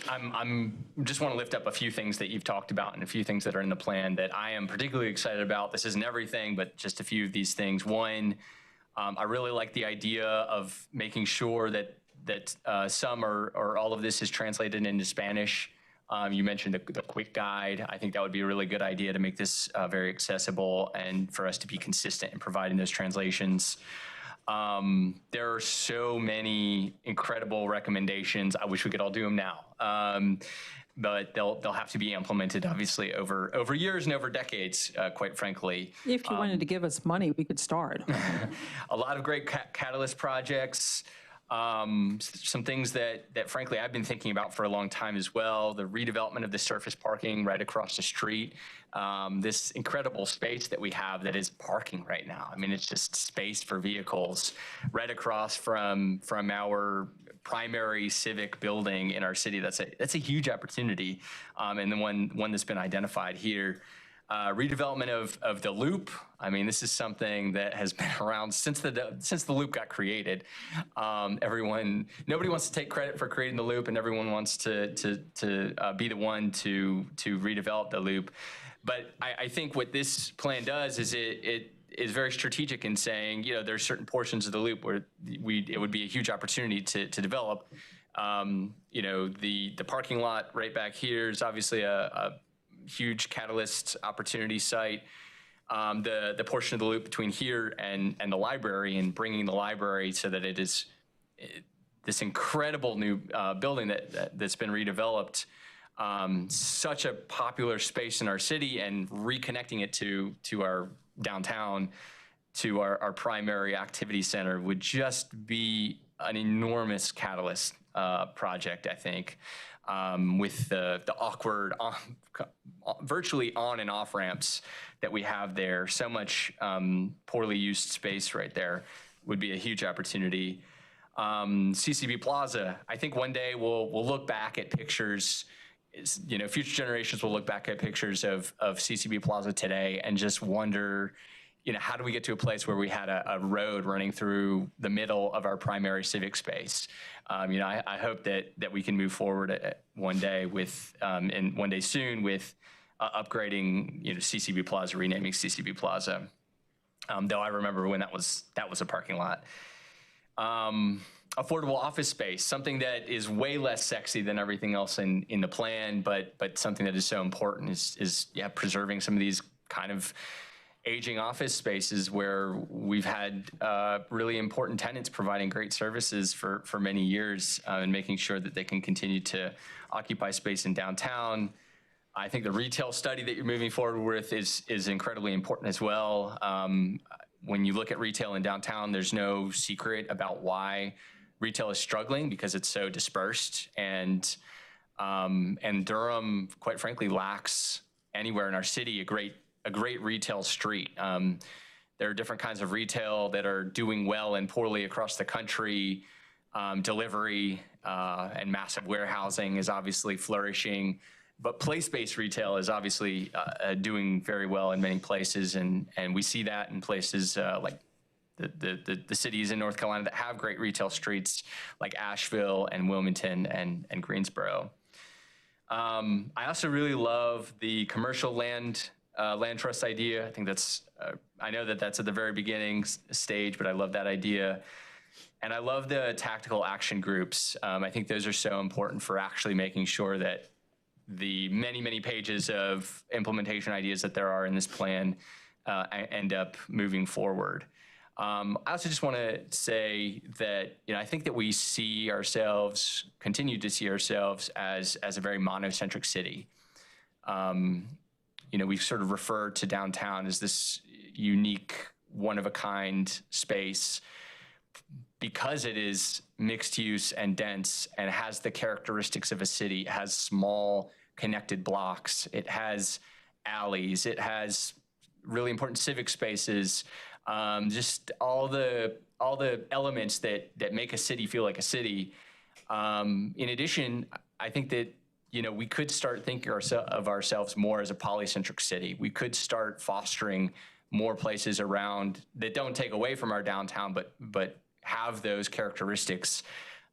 I'm just want to lift up a few things that you've talked about and a few things that are in the plan that I am particularly excited about. This isn't everything, but just a few of these things. One, I really like the idea of making sure that some or all of this is translated into Spanish. You mentioned the quick guide. I think that would be a really good idea to make this very accessible and for us to be consistent in providing those translations. There are so many incredible recommendations. I wish we could all do them now. But they'll have to be implemented, obviously, over years and over decades, quite frankly. If you wanted to give us money, we could start. A lot of great catalyst projects. Some things that frankly I've been thinking about for a long time as well. The redevelopment of the surface parking right across the street. This incredible space that we have that is parking right now. I mean, it's just space for vehicles right across from our primary civic building in our city. That's a huge opportunity, and the one that's been identified here. Redevelopment of the loop. I mean, this is something that has been around since the loop got created. Nobody wants to take credit for creating the loop, and everyone wants to be the one to redevelop the loop. But I think what this plan does is it is very strategic in saying, there's certain portions of the loop where it would be a huge opportunity to develop. The parking lot right back here is obviously a huge catalyst opportunity site. The portion of the loop between here and the library, and bringing the library so that it is this incredible new building that's been redeveloped, such a popular space in our city, and reconnecting it to our downtown, to our primary activity center would just be an enormous catalyst project, I think. With the awkward, virtually on and off ramps that we have there. So much poorly used space right there would be a huge opportunity. CCB Plaza, I think one day we'll look back at pictures, future generations will look back at pictures of CCB Plaza today and just wonder, how do we get to a place where we had a road running through the middle of our primary civic space? I hope that we can move forward one day and one day soon with upgrading, CCB Plaza, renaming CCB Plaza. Though I remember when that was a parking lot. Affordable office space, something that is way less sexy than everything else in the plan, but something that is so important is preserving some of these kind of aging office spaces where we've had really important tenants providing great services for many years, and making sure that they can continue to occupy space in downtown. I think the retail study that you're moving forward with is incredibly important as well. When you look at retail in downtown, there's no secret about why retail is struggling, because it's so dispersed, and Durham, quite frankly, lacks anywhere in our city a great retail street. There are different kinds of retail that are doing well and poorly across the country. Delivery and massive warehousing is obviously flourishing, but place-based retail is obviously doing very well in many places, and we see that in places like the cities in North Carolina that have great retail streets, like Asheville and Wilmington and Greensboro. I also really love the commercial land trust idea. I think that's, I know that that's at the very beginning stage, but I love that idea. And I love the tactical action groups. I think those are so important for actually making sure that the many, many pages of implementation ideas that there are in this plan end up moving forward. I also just want to say that, I think that we see ourselves, continue to see ourselves as a very monocentric city. We've sort of referred to downtown as this unique, one-of-a-kind space because it is mixed use and dense and has the characteristics of a city. It has small connected blocks. It has alleys. It has really important civic spaces. Just all the elements that make a city feel like a city. In addition, I think that we could start thinking of ourselves more as a polycentric city. We could start fostering more places around that don't take away from our downtown, but have those characteristics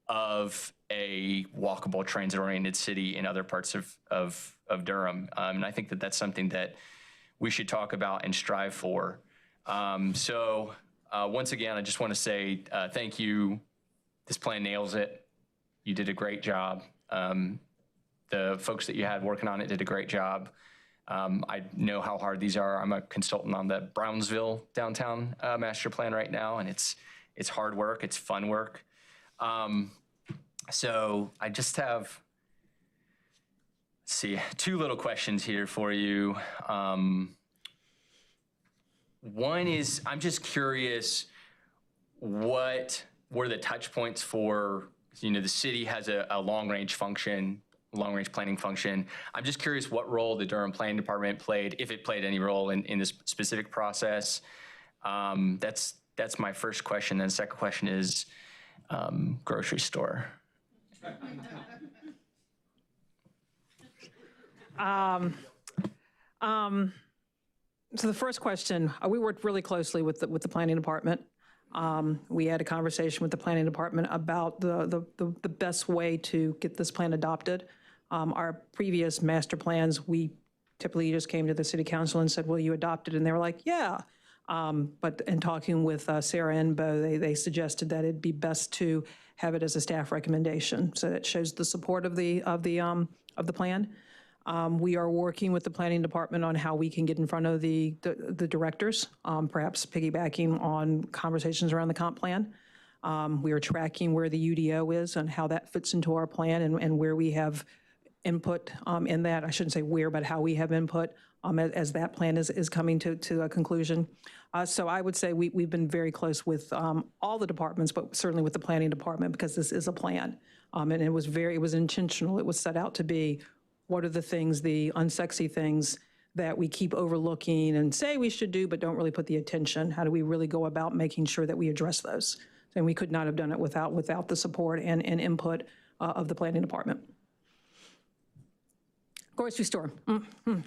of a walkable, transit-oriented city in other parts of Durham. And I think that that's something that we should talk about and strive for. Once again, I just want to say thank you. This plan nails it. You did a great job. The folks that you had working on it did a great job. I know how hard these are. I'm a consultant on the Brownsville downtown master plan right now, and it's hard work. It's fun work. So I just have, let's see, two little questions here for you. One is, I'm just curious, what were the touch points for, the city has a long-range planning function. I'm just curious what role the Durham Planning Department played, if it played any role in this specific process. That's my first question. And the second question is grocery store. So the first question, we worked really closely with the planning department. We had a conversation with the planning department about the best way to get this plan adopted. Our previous master plans, we typically just came to the city council and said, will you adopt it? And they were like, yeah. But in talking with Sarah and Bo, they suggested that it'd be best to have it as a staff recommendation. So that shows the support of the plan. We are working with the planning department on how we can get in front of the directors, perhaps piggybacking on conversations around the comp plan. We are tracking where the UDO is and how that fits into our plan and where we have input in that. I shouldn't say where, but how we have input as that plan is coming to a conclusion. So I would say we've been very close with all the departments, but certainly with the planning department, because this is a plan. And it was intentional. It was set out to be, what are the things, the unsexy things that we keep overlooking and say we should do, but don't really put the attention? How do we really go about making sure that we address those? And we could not have done it without the support and input of the planning department. Grocery store,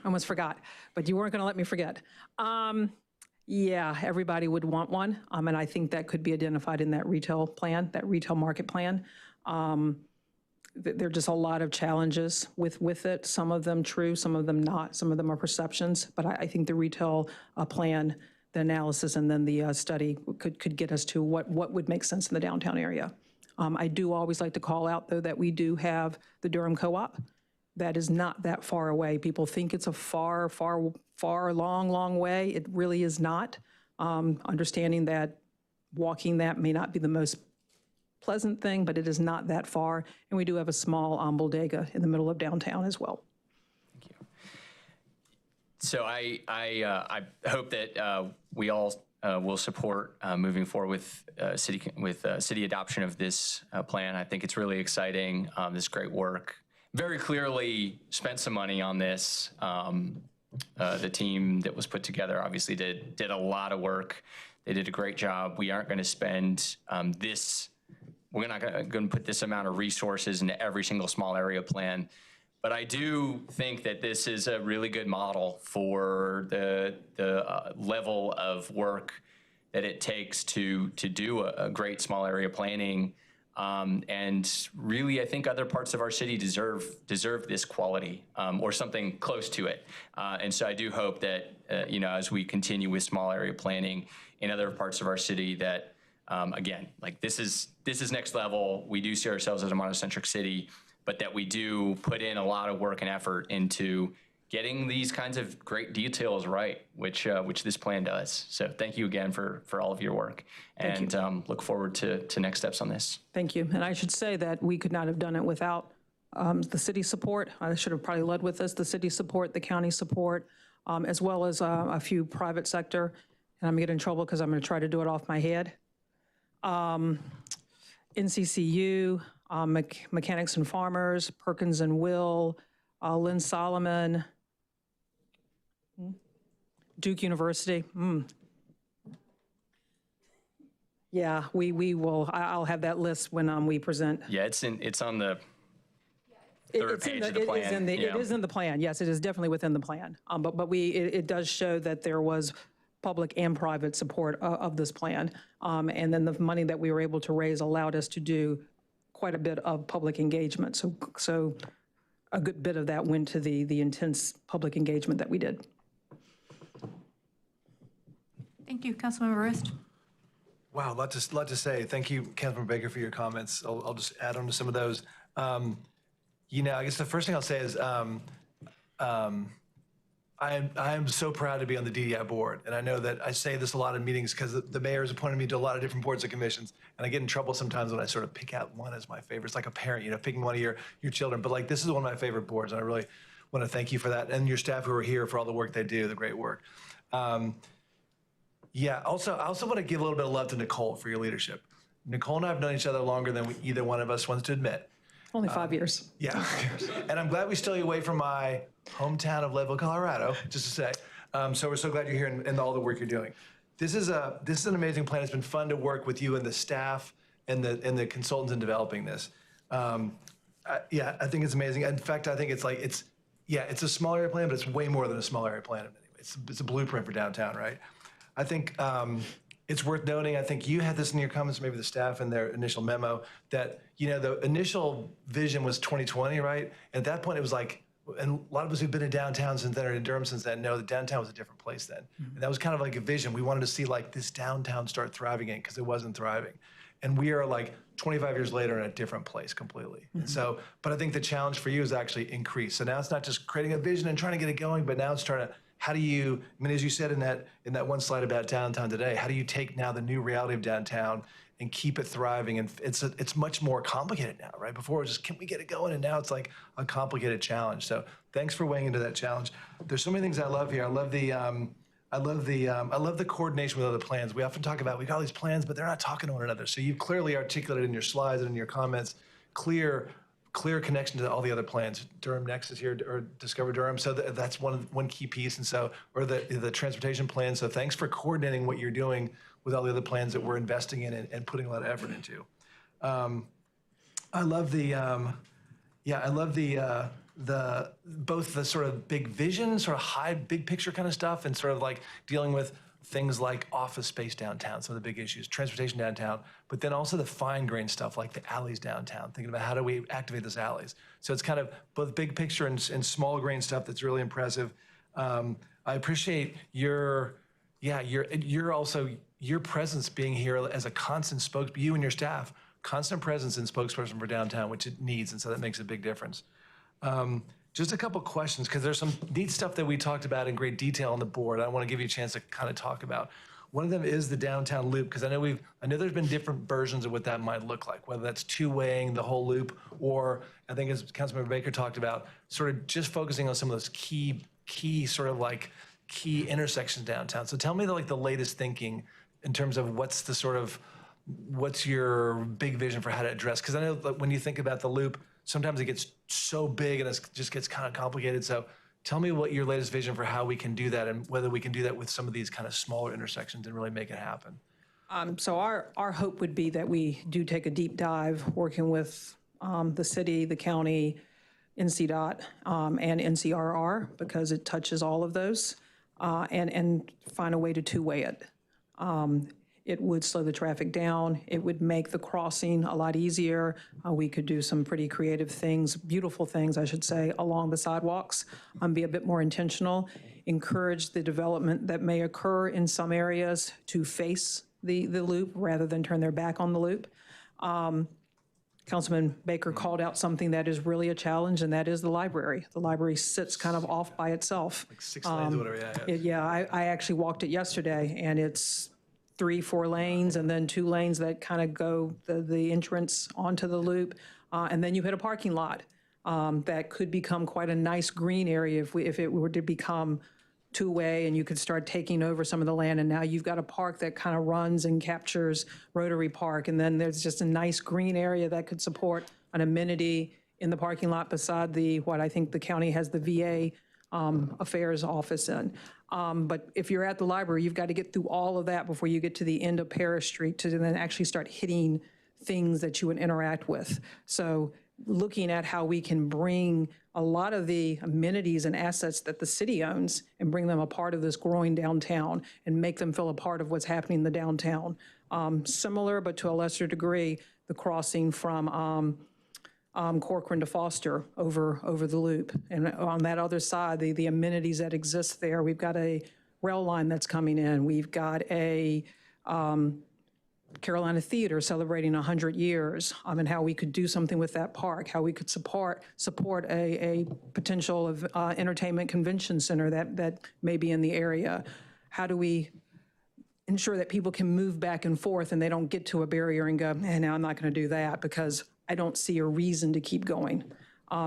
almost forgot, but you weren't going to let me forget. Yeah, everybody would want one, and I think that could be identified in that retail plan, that retail market plan. There are just a lot of challenges with it, some of them true, some of them not, some of them are perceptions, but I think the retail plan, the analysis, and then the study could get us to what would make sense in the downtown area. I do always like to call out, though, that we do have the Durham Co-op. That is not that far away. People think it's a far, long way. It really is not. Understanding that walking that may not be the most pleasant thing, but it is not that far. And we do have a small bodega in the middle of downtown as well. Thank you. So I hope that we all will support moving forward with city adoption of this plan. I think it's really exciting. This great work. Very clearly spent some money on this. The team that was put together obviously did a lot of work. They did a great job. We aren't going to spend we're not going to put this amount of resources into every single small area plan. But I do think that this is a really good model for the level of work that it takes to do a great small area planning. And really, I think other parts of our city deserve this quality or something close to it. And so I do hope that, as we continue with small area planning in other parts of our city that, again, like this is next level. We do see ourselves as a monocentric city, but that we do put in a lot of work and effort into getting these kinds of great details right, which this plan does. So thank you again for all of your work, and look forward to next steps on this. Thank you. And I should say that we could not have done it without the city support. I should have probably led with this, the city support, the county support, as well as a few private sector. And I'm gonna get in trouble because I'm gonna try to do it off my head. NCCU, Mechanics and Farmers, Perkins and Will, Lynn Solomon, Duke University. Yeah, we will. I'll have that list when we present. Yeah, it's on the third page of the plan. It is in the plan. Yes, it is definitely within the plan. But it does show that there was public and private support of this plan. And then the money that we were able to raise allowed us to do quite a bit of public engagement. So a good bit of that went to the intense public engagement that we did. Thank you, Councilmember Rist. Wow, lot to say. Thank you, Councilmember Baker, for your comments. I'll just add on to some of those. I guess the first thing I'll say is I am so proud to be on the DDI board. And I know that I say this a lot in meetings because the mayor has appointed me to a lot of different boards and commissions. And I get in trouble sometimes when I sort of pick out one as my favorite. It's like a parent, picking one of your children. But like, this is one of my favorite boards. And I really want to thank you for that. And your staff who are here for all the work they do, the great work. I also want to give a little bit of love to Nicole for your leadership. Nicole and I have known each other longer than either one of us wants to admit. Only 5 years. Yeah. And I'm glad we stole you away from my hometown of Leadville, Colorado, just to say. So we're so glad you're here and all the work you're doing. This is an amazing plan. It's been fun to work with you and the staff and the consultants in developing this. I think it's amazing. In fact, I think it's a small area plan, but it's way more than a small area plan. It's a blueprint for downtown, right? I think it's worth noting, I think you had this in your comments, maybe the staff in their initial memo, that, the initial vision was 2020, right? And at that point, it was like, and a lot of us who've been in downtown since then or in Durham since then know that downtown was a different place then. And that was kind of like a vision. We wanted to see like this downtown start thriving again because it wasn't thriving. And we are like 25 years later in a different place completely. And so, but I think the challenge for you is actually increased. So now it's not just creating a vision and trying to get it going, but now it's trying to, how do you, as you said in that one slide about downtown today, how do you take now the new reality of downtown and keep it thriving? And it's much more complicated now, right? Before it was just, can we get it going? And now it's like a complicated challenge. So thanks for weighing into that challenge. There's so many things I love here. I love the coordination with other plans. We often talk about, we got all these plans, but they're not talking to one another. So you've clearly articulated in your slides and in your comments, clear connection to all the other plans. Durham Next is here, or Discover Durham. So that's one key piece. And so, or the transportation plan. So thanks for coordinating what you're doing with all the other plans that we're investing in and putting a lot of effort into. I love both the sort of big vision, sort of big picture kind of stuff, and sort of like dealing with things like office space downtown, some of the big issues, transportation downtown, but then also the fine grained stuff like the alleys downtown, thinking about how do we activate those alleys. So it's kind of both big picture and small grain stuff that's really impressive. I appreciate your presence being here as a constant you and your staff, constant presence and spokesperson for downtown, which it needs, and so that makes a big difference. Just a couple questions, because there's some neat stuff that we talked about in great detail on the board. I want to give you a chance to kind of talk about. One of them is the downtown loop, because I know there's been different versions of what that might look like, whether that's two-waying the whole loop, or I think as Councilmember Baker talked about, sort of just focusing on some of those key intersections downtown. So tell me the latest thinking in terms of what's your big vision for how to address, because I know that when you think about the loop, sometimes it gets so big and it just gets kind of complicated. So tell me what your latest vision for how we can do that and whether we can do that with some of these kind of smaller intersections and really make it happen. So our hope would be that we do take a deep dive working with the city, the county, NCDOT, and NCRR, because it touches all of those, and find a way to two-way it. It would slow the traffic down. It would make the crossing a lot easier. We could do some pretty creative things, beautiful things, I should say, along the sidewalks, be a bit more intentional, encourage the development that may occur in some areas to face the loop rather than turn their back on the loop. Councilman Baker called out something that is really a challenge, and that is the library. The library sits kind of off by itself. Like 6 lanes or whatever, Yeah, I actually walked it yesterday, and it's 3-4 lanes, and then 2 lanes that kind of go the entrance onto the loop. And then you hit a parking lot that could become quite a nice green area if it were to become two-way and you could start taking over some of the land. And now you've got a park that kind of runs and captures Rotary Park. And then there's just a nice green area that could support an amenity in the parking lot beside what I think the county has the VA affairs office in. But if you're at the library, you've got to get through all of that before you get to the end of Paris Street to then actually start hitting things that you would interact with. So looking at how we can bring a lot of the amenities and assets that the city owns and bring them a part of this growing downtown and make them feel a part of what's happening in the downtown. Similar, but to a lesser degree, the crossing from Corcoran to Foster over the loop. And on that other side, the amenities that exist there, we've got a rail line that's coming in. We've got a Carolina Theater celebrating 100 years, and how we could do something with that park, how we could support a potential of entertainment convention center that may be in the area. How do we ensure that people can move back and forth and they don't get to a barrier and go, now I'm not going to do that because I don't see a reason to keep going.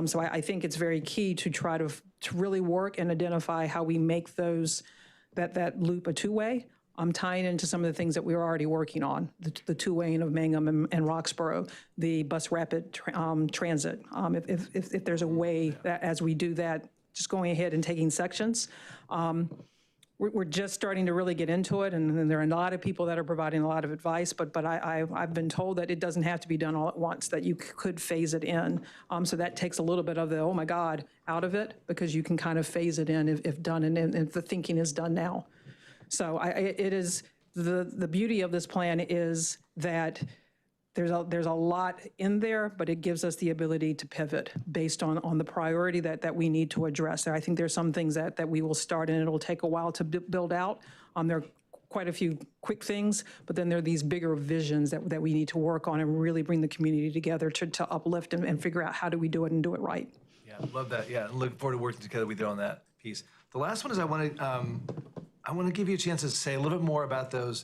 So I think it's very key to try to really work and identify how we make that loop a two-way. I'm tying into some of the things that we were already working on, the two-way of Mangum and Roxborough, the bus rapid transit. If there's a way that as we do that, just going ahead and taking sections. We're just starting to really get into it, and there are a lot of people that are providing a lot of advice, but I've been told that it doesn't have to be done all at once, that you could phase it in. So that takes a little bit of the, oh my God, out of it, because you can kind of phase it in if done, and if the thinking is done now. So it is, the beauty of this plan is that there's a lot in there, but it gives us the ability to pivot based on the priority that we need to address. I think there's some things that we will start and it'll take a while to build out. There are quite a few quick things, but then there are these bigger visions that we need to work on and really bring the community together to uplift and figure out how do we do it and do it right. Yeah, love that. Yeah, look forward to working together with you on that piece. The last one is I want to give you a chance to say a little bit more about the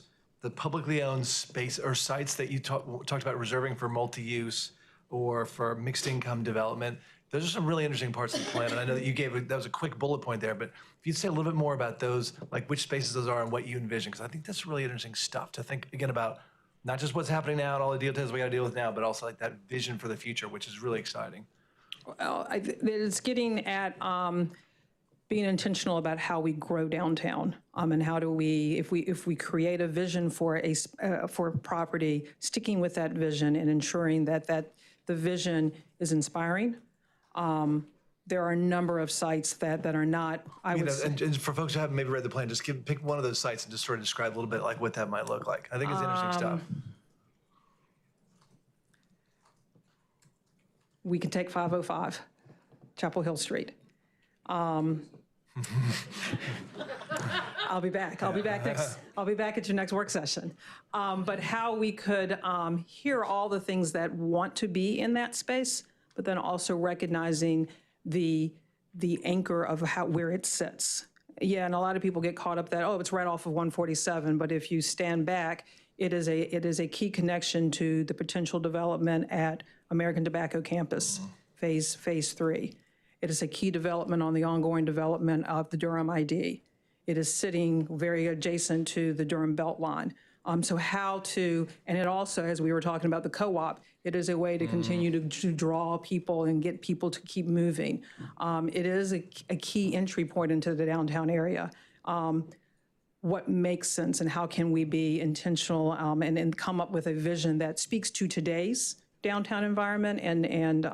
publicly owned space or sites that you talked about reserving for multi-use or for mixed income development. Those are some really interesting parts of the plan, and I know that you that was a quick bullet point there, but if you'd say a little bit more about those, like which spaces those are and what you envision, because I think that's really interesting stuff to think again about, not just what's happening now and all the details we got to deal with now, but also like that vision for the future, which is really exciting. Well, it's getting at being intentional about how we grow downtown, and how do we, if we create a vision for for property, sticking with that vision and ensuring that the vision is inspiring. There are a number of sites that are not. And for folks who haven't maybe read the plan, just pick one of those sites and just sort of describe a little bit like what that might look like. I think it's interesting stuff. We can take 505, Chapel Hill Street. I'll be back. I'll be back at your next work session. But how we could hear all the things that want to be in that space, but then also recognizing the anchor of where it sits. Yeah, and a lot of people get caught up that, oh, it's right off of 147. But if you stand back, it is a key connection to the potential development at American Tobacco Campus, phase 3. It is a key development on the ongoing development of the Durham ID. It is sitting very adjacent to the Durham Beltline. So how to, and it also, as we were talking about the co-op, it is a way to continue to draw people and get people to keep moving. It is a key entry point into the downtown area. what makes sense and how can we be intentional and come up with a vision that speaks to today's downtown environment and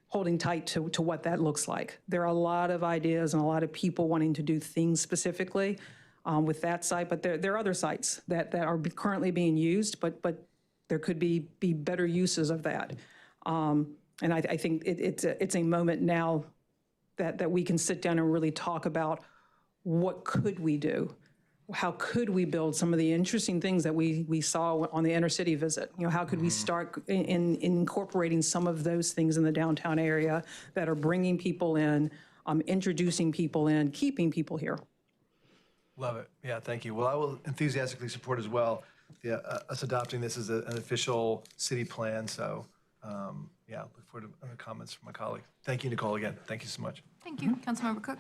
holding tight to what that looks like. There are a lot of ideas and a lot of people wanting to do things specifically with that site, but there are other sites that are currently being used, but there could be better uses of that. And I think it's a moment now that we can sit down and really talk about what could we do? How could we build some of the interesting things that we saw on the inner city visit? You know, how could we start in incorporating some of those things in the downtown area that are bringing people in, introducing people in, keeping people here? Love it. Yeah, thank you. Well, I will enthusiastically support as well us adopting this as an official city plan. So, yeah, look forward to other comments from my colleague. Thank you, Nicole, again. Thank you so much. Thank you. Councilmember Cook.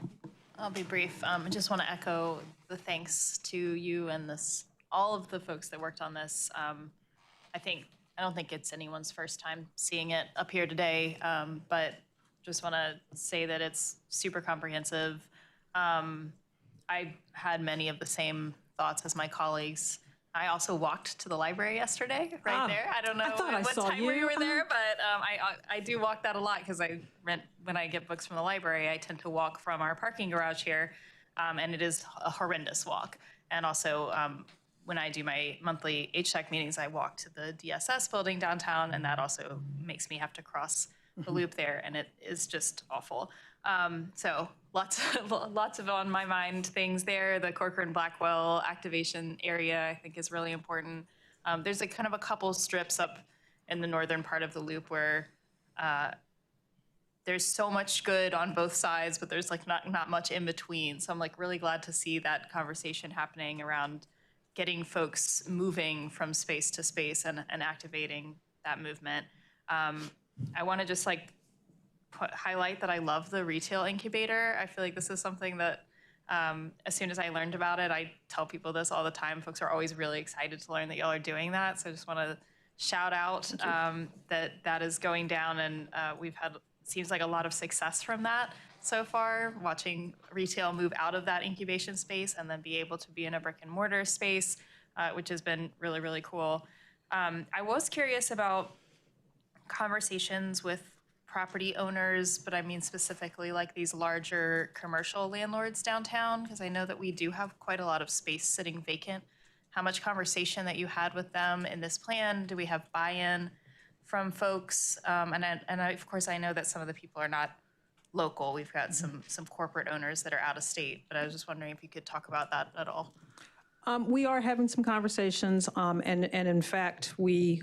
I'll be brief. I just want to echo the thanks to you and all of the folks that worked on this. I don't think it's anyone's first time seeing it up here today, but just want to say that it's super comprehensive. I had many of the same thoughts as my colleagues. I also walked to the library yesterday, right there. I don't know what time you were there, but I do walk that a lot because when I get books from the library, I tend to walk from our parking garage here, and it is a horrendous walk. And also, when I do my monthly HTEC meetings, I walk to the DSS building downtown, and that also makes me have to cross the loop there, and it is just awful. So lots of on my mind things there. The Corcoran-Blackwell activation area, I think, is really important. There's a kind of a couple strips up in the northern part of the loop where there's so much good on both sides, but there's like not much in between. So I'm like really glad to see that conversation happening around getting folks moving from space to space and activating that movement. I want to just highlight that I love the retail incubator. I feel like this is something that as soon as I learned about it, I tell people this all the time. Folks are always really excited to learn that y'all are doing that. So I just want to shout out that is going down, and we've had, seems like a lot of success from that so far, watching retail move out of that incubation space and then be able to be in a brick and mortar space, which has been really, really cool. I was curious about conversations with property owners, but I mean specifically like these larger commercial landlords downtown, because I know that we do have quite a lot of space sitting vacant. How much conversation that you had with them in this plan? Do we have buy-in from folks? Of course, I know that some of the people are not local. We've got some corporate owners that are out of state, but I was just wondering if you could talk about that at all. We are having some conversations, and in fact, we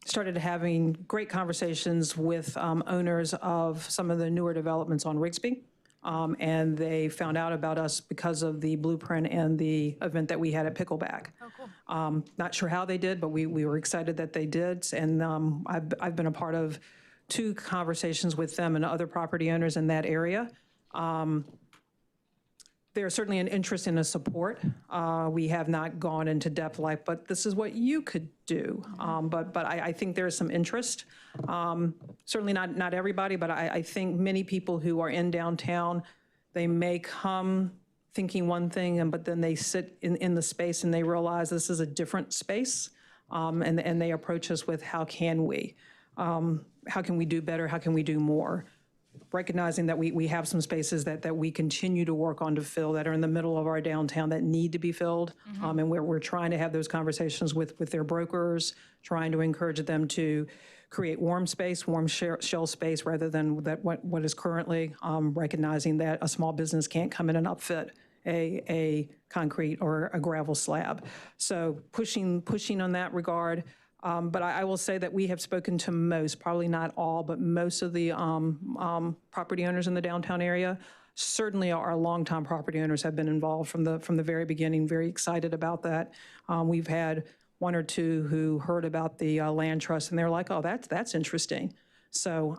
started having great conversations with owners of some of the newer developments on Rigsby. And they found out about us because of the blueprint and the event that we had at Pickleback. Oh, cool. Not sure how they did, but we were excited that they did. And I've been a part of 2 conversations with them and other property owners in that area. There's certainly an interest in a support. We have not gone into depth like, but this is what you could do. But I think there's some interest. Certainly not everybody, but I think many people who are in downtown, they may come thinking one thing, but then they sit in the space and they realize this is a different space. And they approach us with, how can we do better? How can we do more? Recognizing that we have some spaces that we continue to work on to fill that are in the middle of our downtown that need to be filled. And we're trying to have those conversations with their brokers, trying to encourage them to create warm space, warm shell space, rather than what is currently, recognizing that a small business can't come in and upfit a concrete or a gravel slab. So pushing on that regard. But I will say that we have spoken to most, probably not all, but most of the property owners in the downtown area. Certainly our longtime property owners have been involved from the very beginning, very excited about that. We've had 1 or 2 who heard about the land trust and they're like, oh, that's interesting. So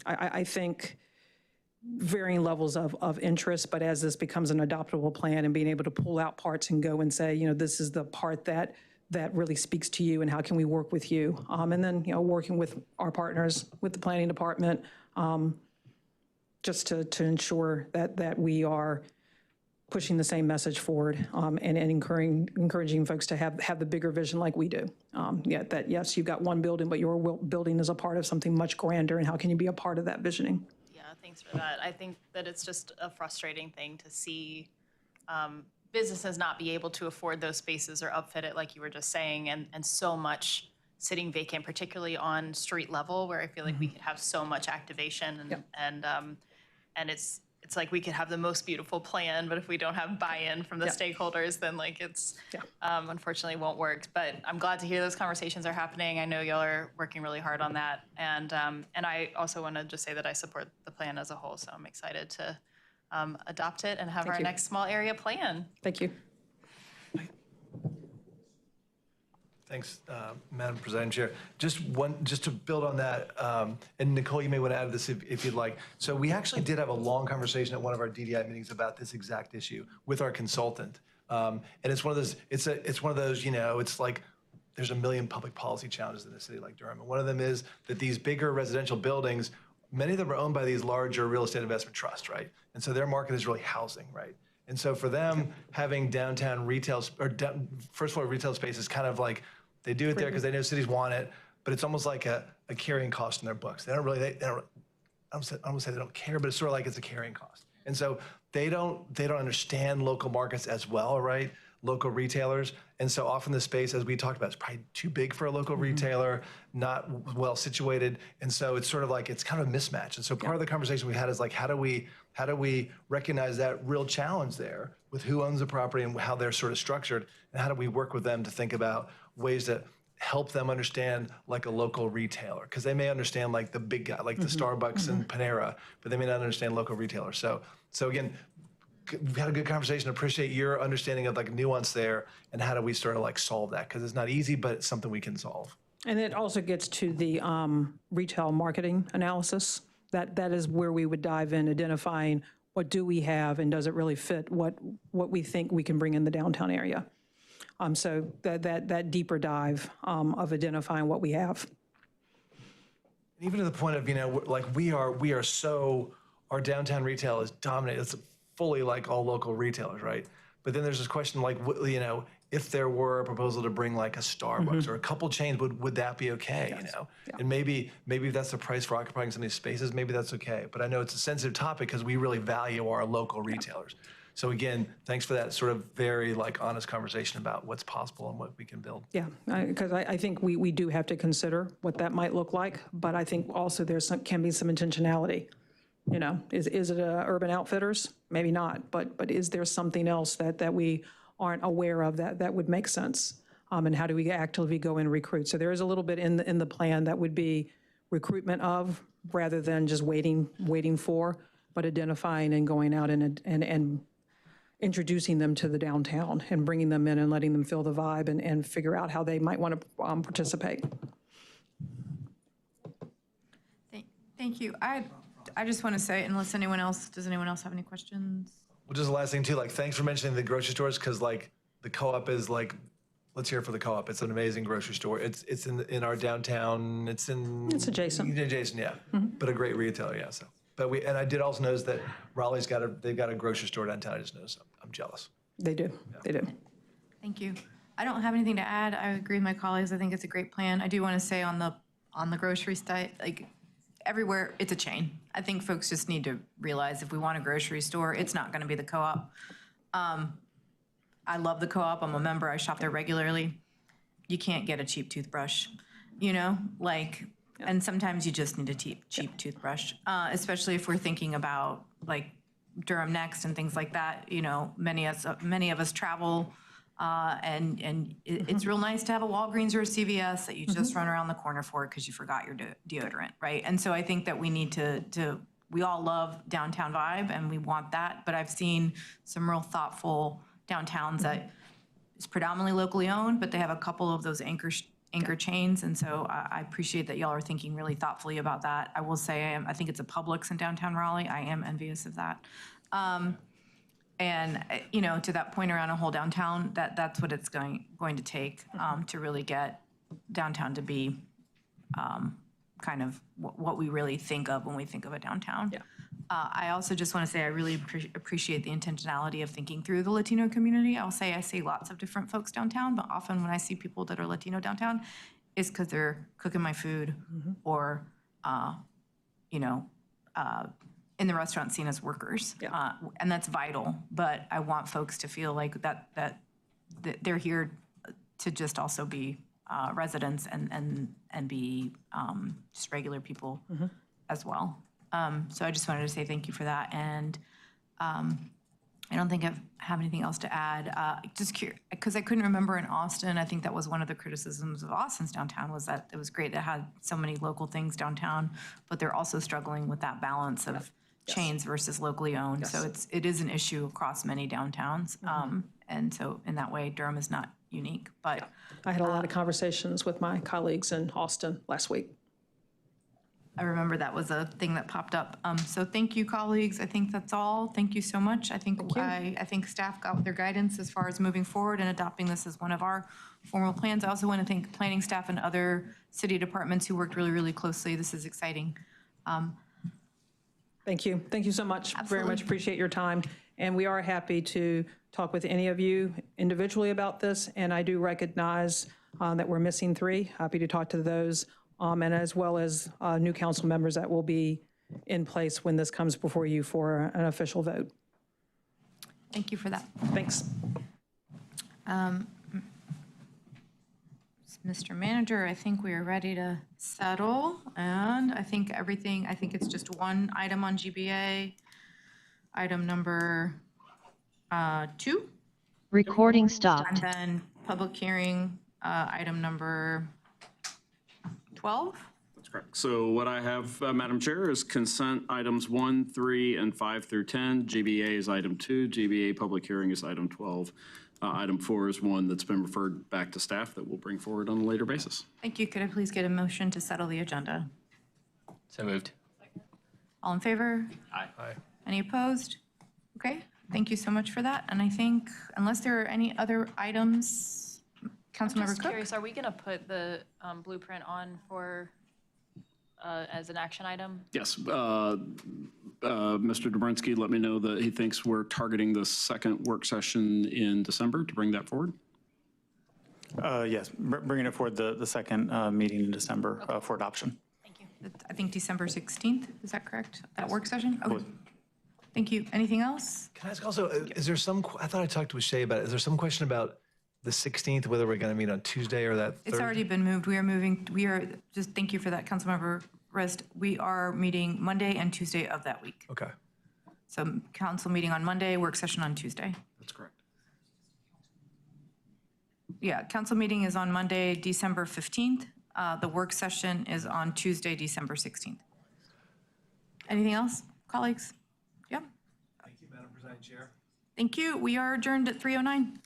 I think varying levels of interest, but as this becomes an adoptable plan and being able to pull out parts and go and say, this is the part that really speaks to you and how can we work with you? And then, working with our partners, with the planning department, just to ensure that we are pushing the same message forward and encouraging folks to have the bigger vision like we do. That yes, you've got one building, but your building is a part of something much grander, and how can you be a part of that visioning? Yeah, thanks for that. I think that it's just a frustrating thing to see businesses not be able to afford those spaces or upfit it, like you were just saying, and so much sitting vacant, particularly on street level, where I feel like we could have so much activation and it's like we could have the most beautiful plan, but if we don't have buy-in from the stakeholders, then like it's unfortunately won't work. But I'm glad to hear those conversations are happening. I know y'all are working really hard on that, and I also want to just say that I support the plan as a whole. So I'm excited to adopt it and have our next small area plan. Thank you. Thanks, Madam Presiding Chair. Just to build on that, and Nicole, you may want to add to this if you'd like. So we actually did have a long conversation at one of our DDI meetings about this exact issue with our consultant. And it's one of those, it's one of those, you know, it's like there's a million public policy challenges in a city like Durham. And one of them is that these bigger residential buildings, many of them are owned by these larger real estate investment trusts, right? And so their market is really housing, right? And so for them, having downtown retail, or first floor retail space is kind of like, they do it there because they know cities want it, but it's almost like a carrying cost in their books. They don't really, I don't say they don't care, but it's sort of like it's a carrying cost. And so they don't understand local markets as well, right? Local retailers. And so often the space, as we talked about, is probably too big for a local retailer, not well situated. And so it's sort of like, it's kind of a mismatch. And so part of the conversation we had is like, how do we recognize that real challenge there with who owns the property and how they're sort of structured? And how do we work with them to think about ways to help them understand like a local retailer? Because they may understand like the big guy, like the Starbucks and Panera, but they may not understand local retailers. So again, we've had a good conversation. Appreciate your understanding of like nuance there and how do we sort of like solve that? Because it's not easy, but it's something we can solve. And it also gets to the retail marketing analysis. That is where we would dive in, identifying what do we have and does it really fit what we think we can bring in the downtown area. So that deeper dive of identifying what we have. Even to the point of, you know, like we are so, our downtown retail is dominated. It's fully like all local retailers, right? But then there's this question like, you know, if there were a proposal to bring like a Starbucks or a couple chains, would that be okay, you know? And maybe if that's the price for occupying some of these spaces, maybe that's okay. But I know it's a sensitive topic because we really value our local retailers. So again, thanks for that sort of very like honest conversation about what's possible and what we can build. Yeah, because I think we do have to consider what that might look like, but I think also can be some intentionality. You know, is it Urban Outfitters? Maybe not, but is there something else that we aren't aware of that would make sense? And how do we actively go and recruit? So there is a little bit in the plan that would be recruitment of, rather than just waiting for, but identifying and going out and introducing them to the downtown and bringing them in and letting them feel the vibe and figure out how they might want to participate. Thank you. I just want to say, does anyone else have any questions? Well, just the last thing too, like thanks for mentioning the grocery stores, because like the co-op is like, let's hear it for the co-op. It's an amazing grocery store. It's in our downtown. It's adjacent. Adjacent, yeah. But a great retailer, yeah. So, and I did also notice that Raleigh's they've got a grocery store downtown. I just noticed. I'm jealous. They do. Yeah. They do. Thank you. I don't have anything to add. I agree with my colleagues. I think it's a great plan. I do want to say on the grocery side, like everywhere, it's a chain. I think folks just need to realize if we want a grocery store, it's not going to be the co-op. I love the co-op. I'm a member. I shop there regularly. You can't get a cheap toothbrush, you know, like, and sometimes you just need a cheap toothbrush, especially if we're thinking about like Durham Next and things like that. You know, many of us travel, and it's real nice to have a Walgreens or a CVS that you just run around the corner for because you forgot your deodorant, right? And so I think that we need to we all love downtown vibe and we want that, but I've seen some real thoughtful downtowns that is predominantly locally owned, but they have a couple of those anchor chains, and so I appreciate that y'all are thinking really thoughtfully about that. I will say I think it's a Publix in downtown Raleigh. I am envious of that. And you know, to that point around a whole downtown, that's what it's going to take to really get downtown to be kind of what we really think of when we think of a downtown. I also just want to say I really appreciate the intentionality of thinking through the Latino community. I'll say I see lots of different folks downtown, but often when I see people that are Latino downtown, it's because they're cooking my food or, you know, in the restaurant scene as workers. And that's vital, but I want folks to feel like that they're here to just also be residents and be just regular people as well. So I just wanted to say thank you for that. And I don't think I have anything else to add. Just curious, because I couldn't remember in Austin, I think that was one of the criticisms of Austin's downtown was that it was great to have so many local things downtown, but they're also struggling with that balance of chains versus locally owned. So it is an issue across many downtowns. And so in that way, Durham is not unique, but. I had a lot of conversations with my colleagues in Austin last week. I remember that was a thing that popped up. So thank you, colleagues. I think that's all. Thank you so much. I think I think staff got their guidance as far as moving forward and adopting this as one of our formal plans. I also want to thank planning staff and other city departments who worked really, really closely. This is exciting. Thank you. Thank you so much. Very much appreciate your time. And we are happy to talk with any of you individually about this. And I do recognize that we're missing 3. Happy to talk to those. And as well as new council members that will be in place when this comes before you for an official vote. Thank you for that. Thanks. Mr. Manager, I think we are ready to settle. And I think it's just one item on GBA. Item number 2. Recording stopped. And then public hearing, item number 12? That's correct. So what I have, Madam Chair, is consent items 1, 3, and 5 through 10. GBA is item 2. GBA public hearing is item 12. Item 4 is one that's been referred back to staff that we'll bring forward on a later basis. Thank you. Could I please get a motion to settle the agenda? So moved. All in favor? Aye. Any opposed? Okay, thank you so much for that. And I think, unless there are any other items, Councilmember Cook? I'm just curious, are we going to put the blueprint on for, as an action item? Yes. Mr. Dobrinsky let me know that he thinks we're targeting the second work session in December to bring that forward. Yes, bringing it forward the second meeting in December for adoption. Thank you. I think December 16th, is that correct? That work session? Okay. Thank you. Anything else? Can I ask also, is there some, I thought I talked with Shay about it, is there some question about the 16th, whether we're going to meet on Tuesday or that It's already been moved. We are, just thank you for that, Councilmember Rist. We are meeting Monday and Tuesday of that week. Okay. So council meeting on Monday, work session on Tuesday. That's correct. Yeah, council meeting is on Monday, December 15th. The work session is on Tuesday, December 16th. Anything else, colleagues? Yeah. Thank you, Madam Presiding Chair. Thank you. We are adjourned at 3:09.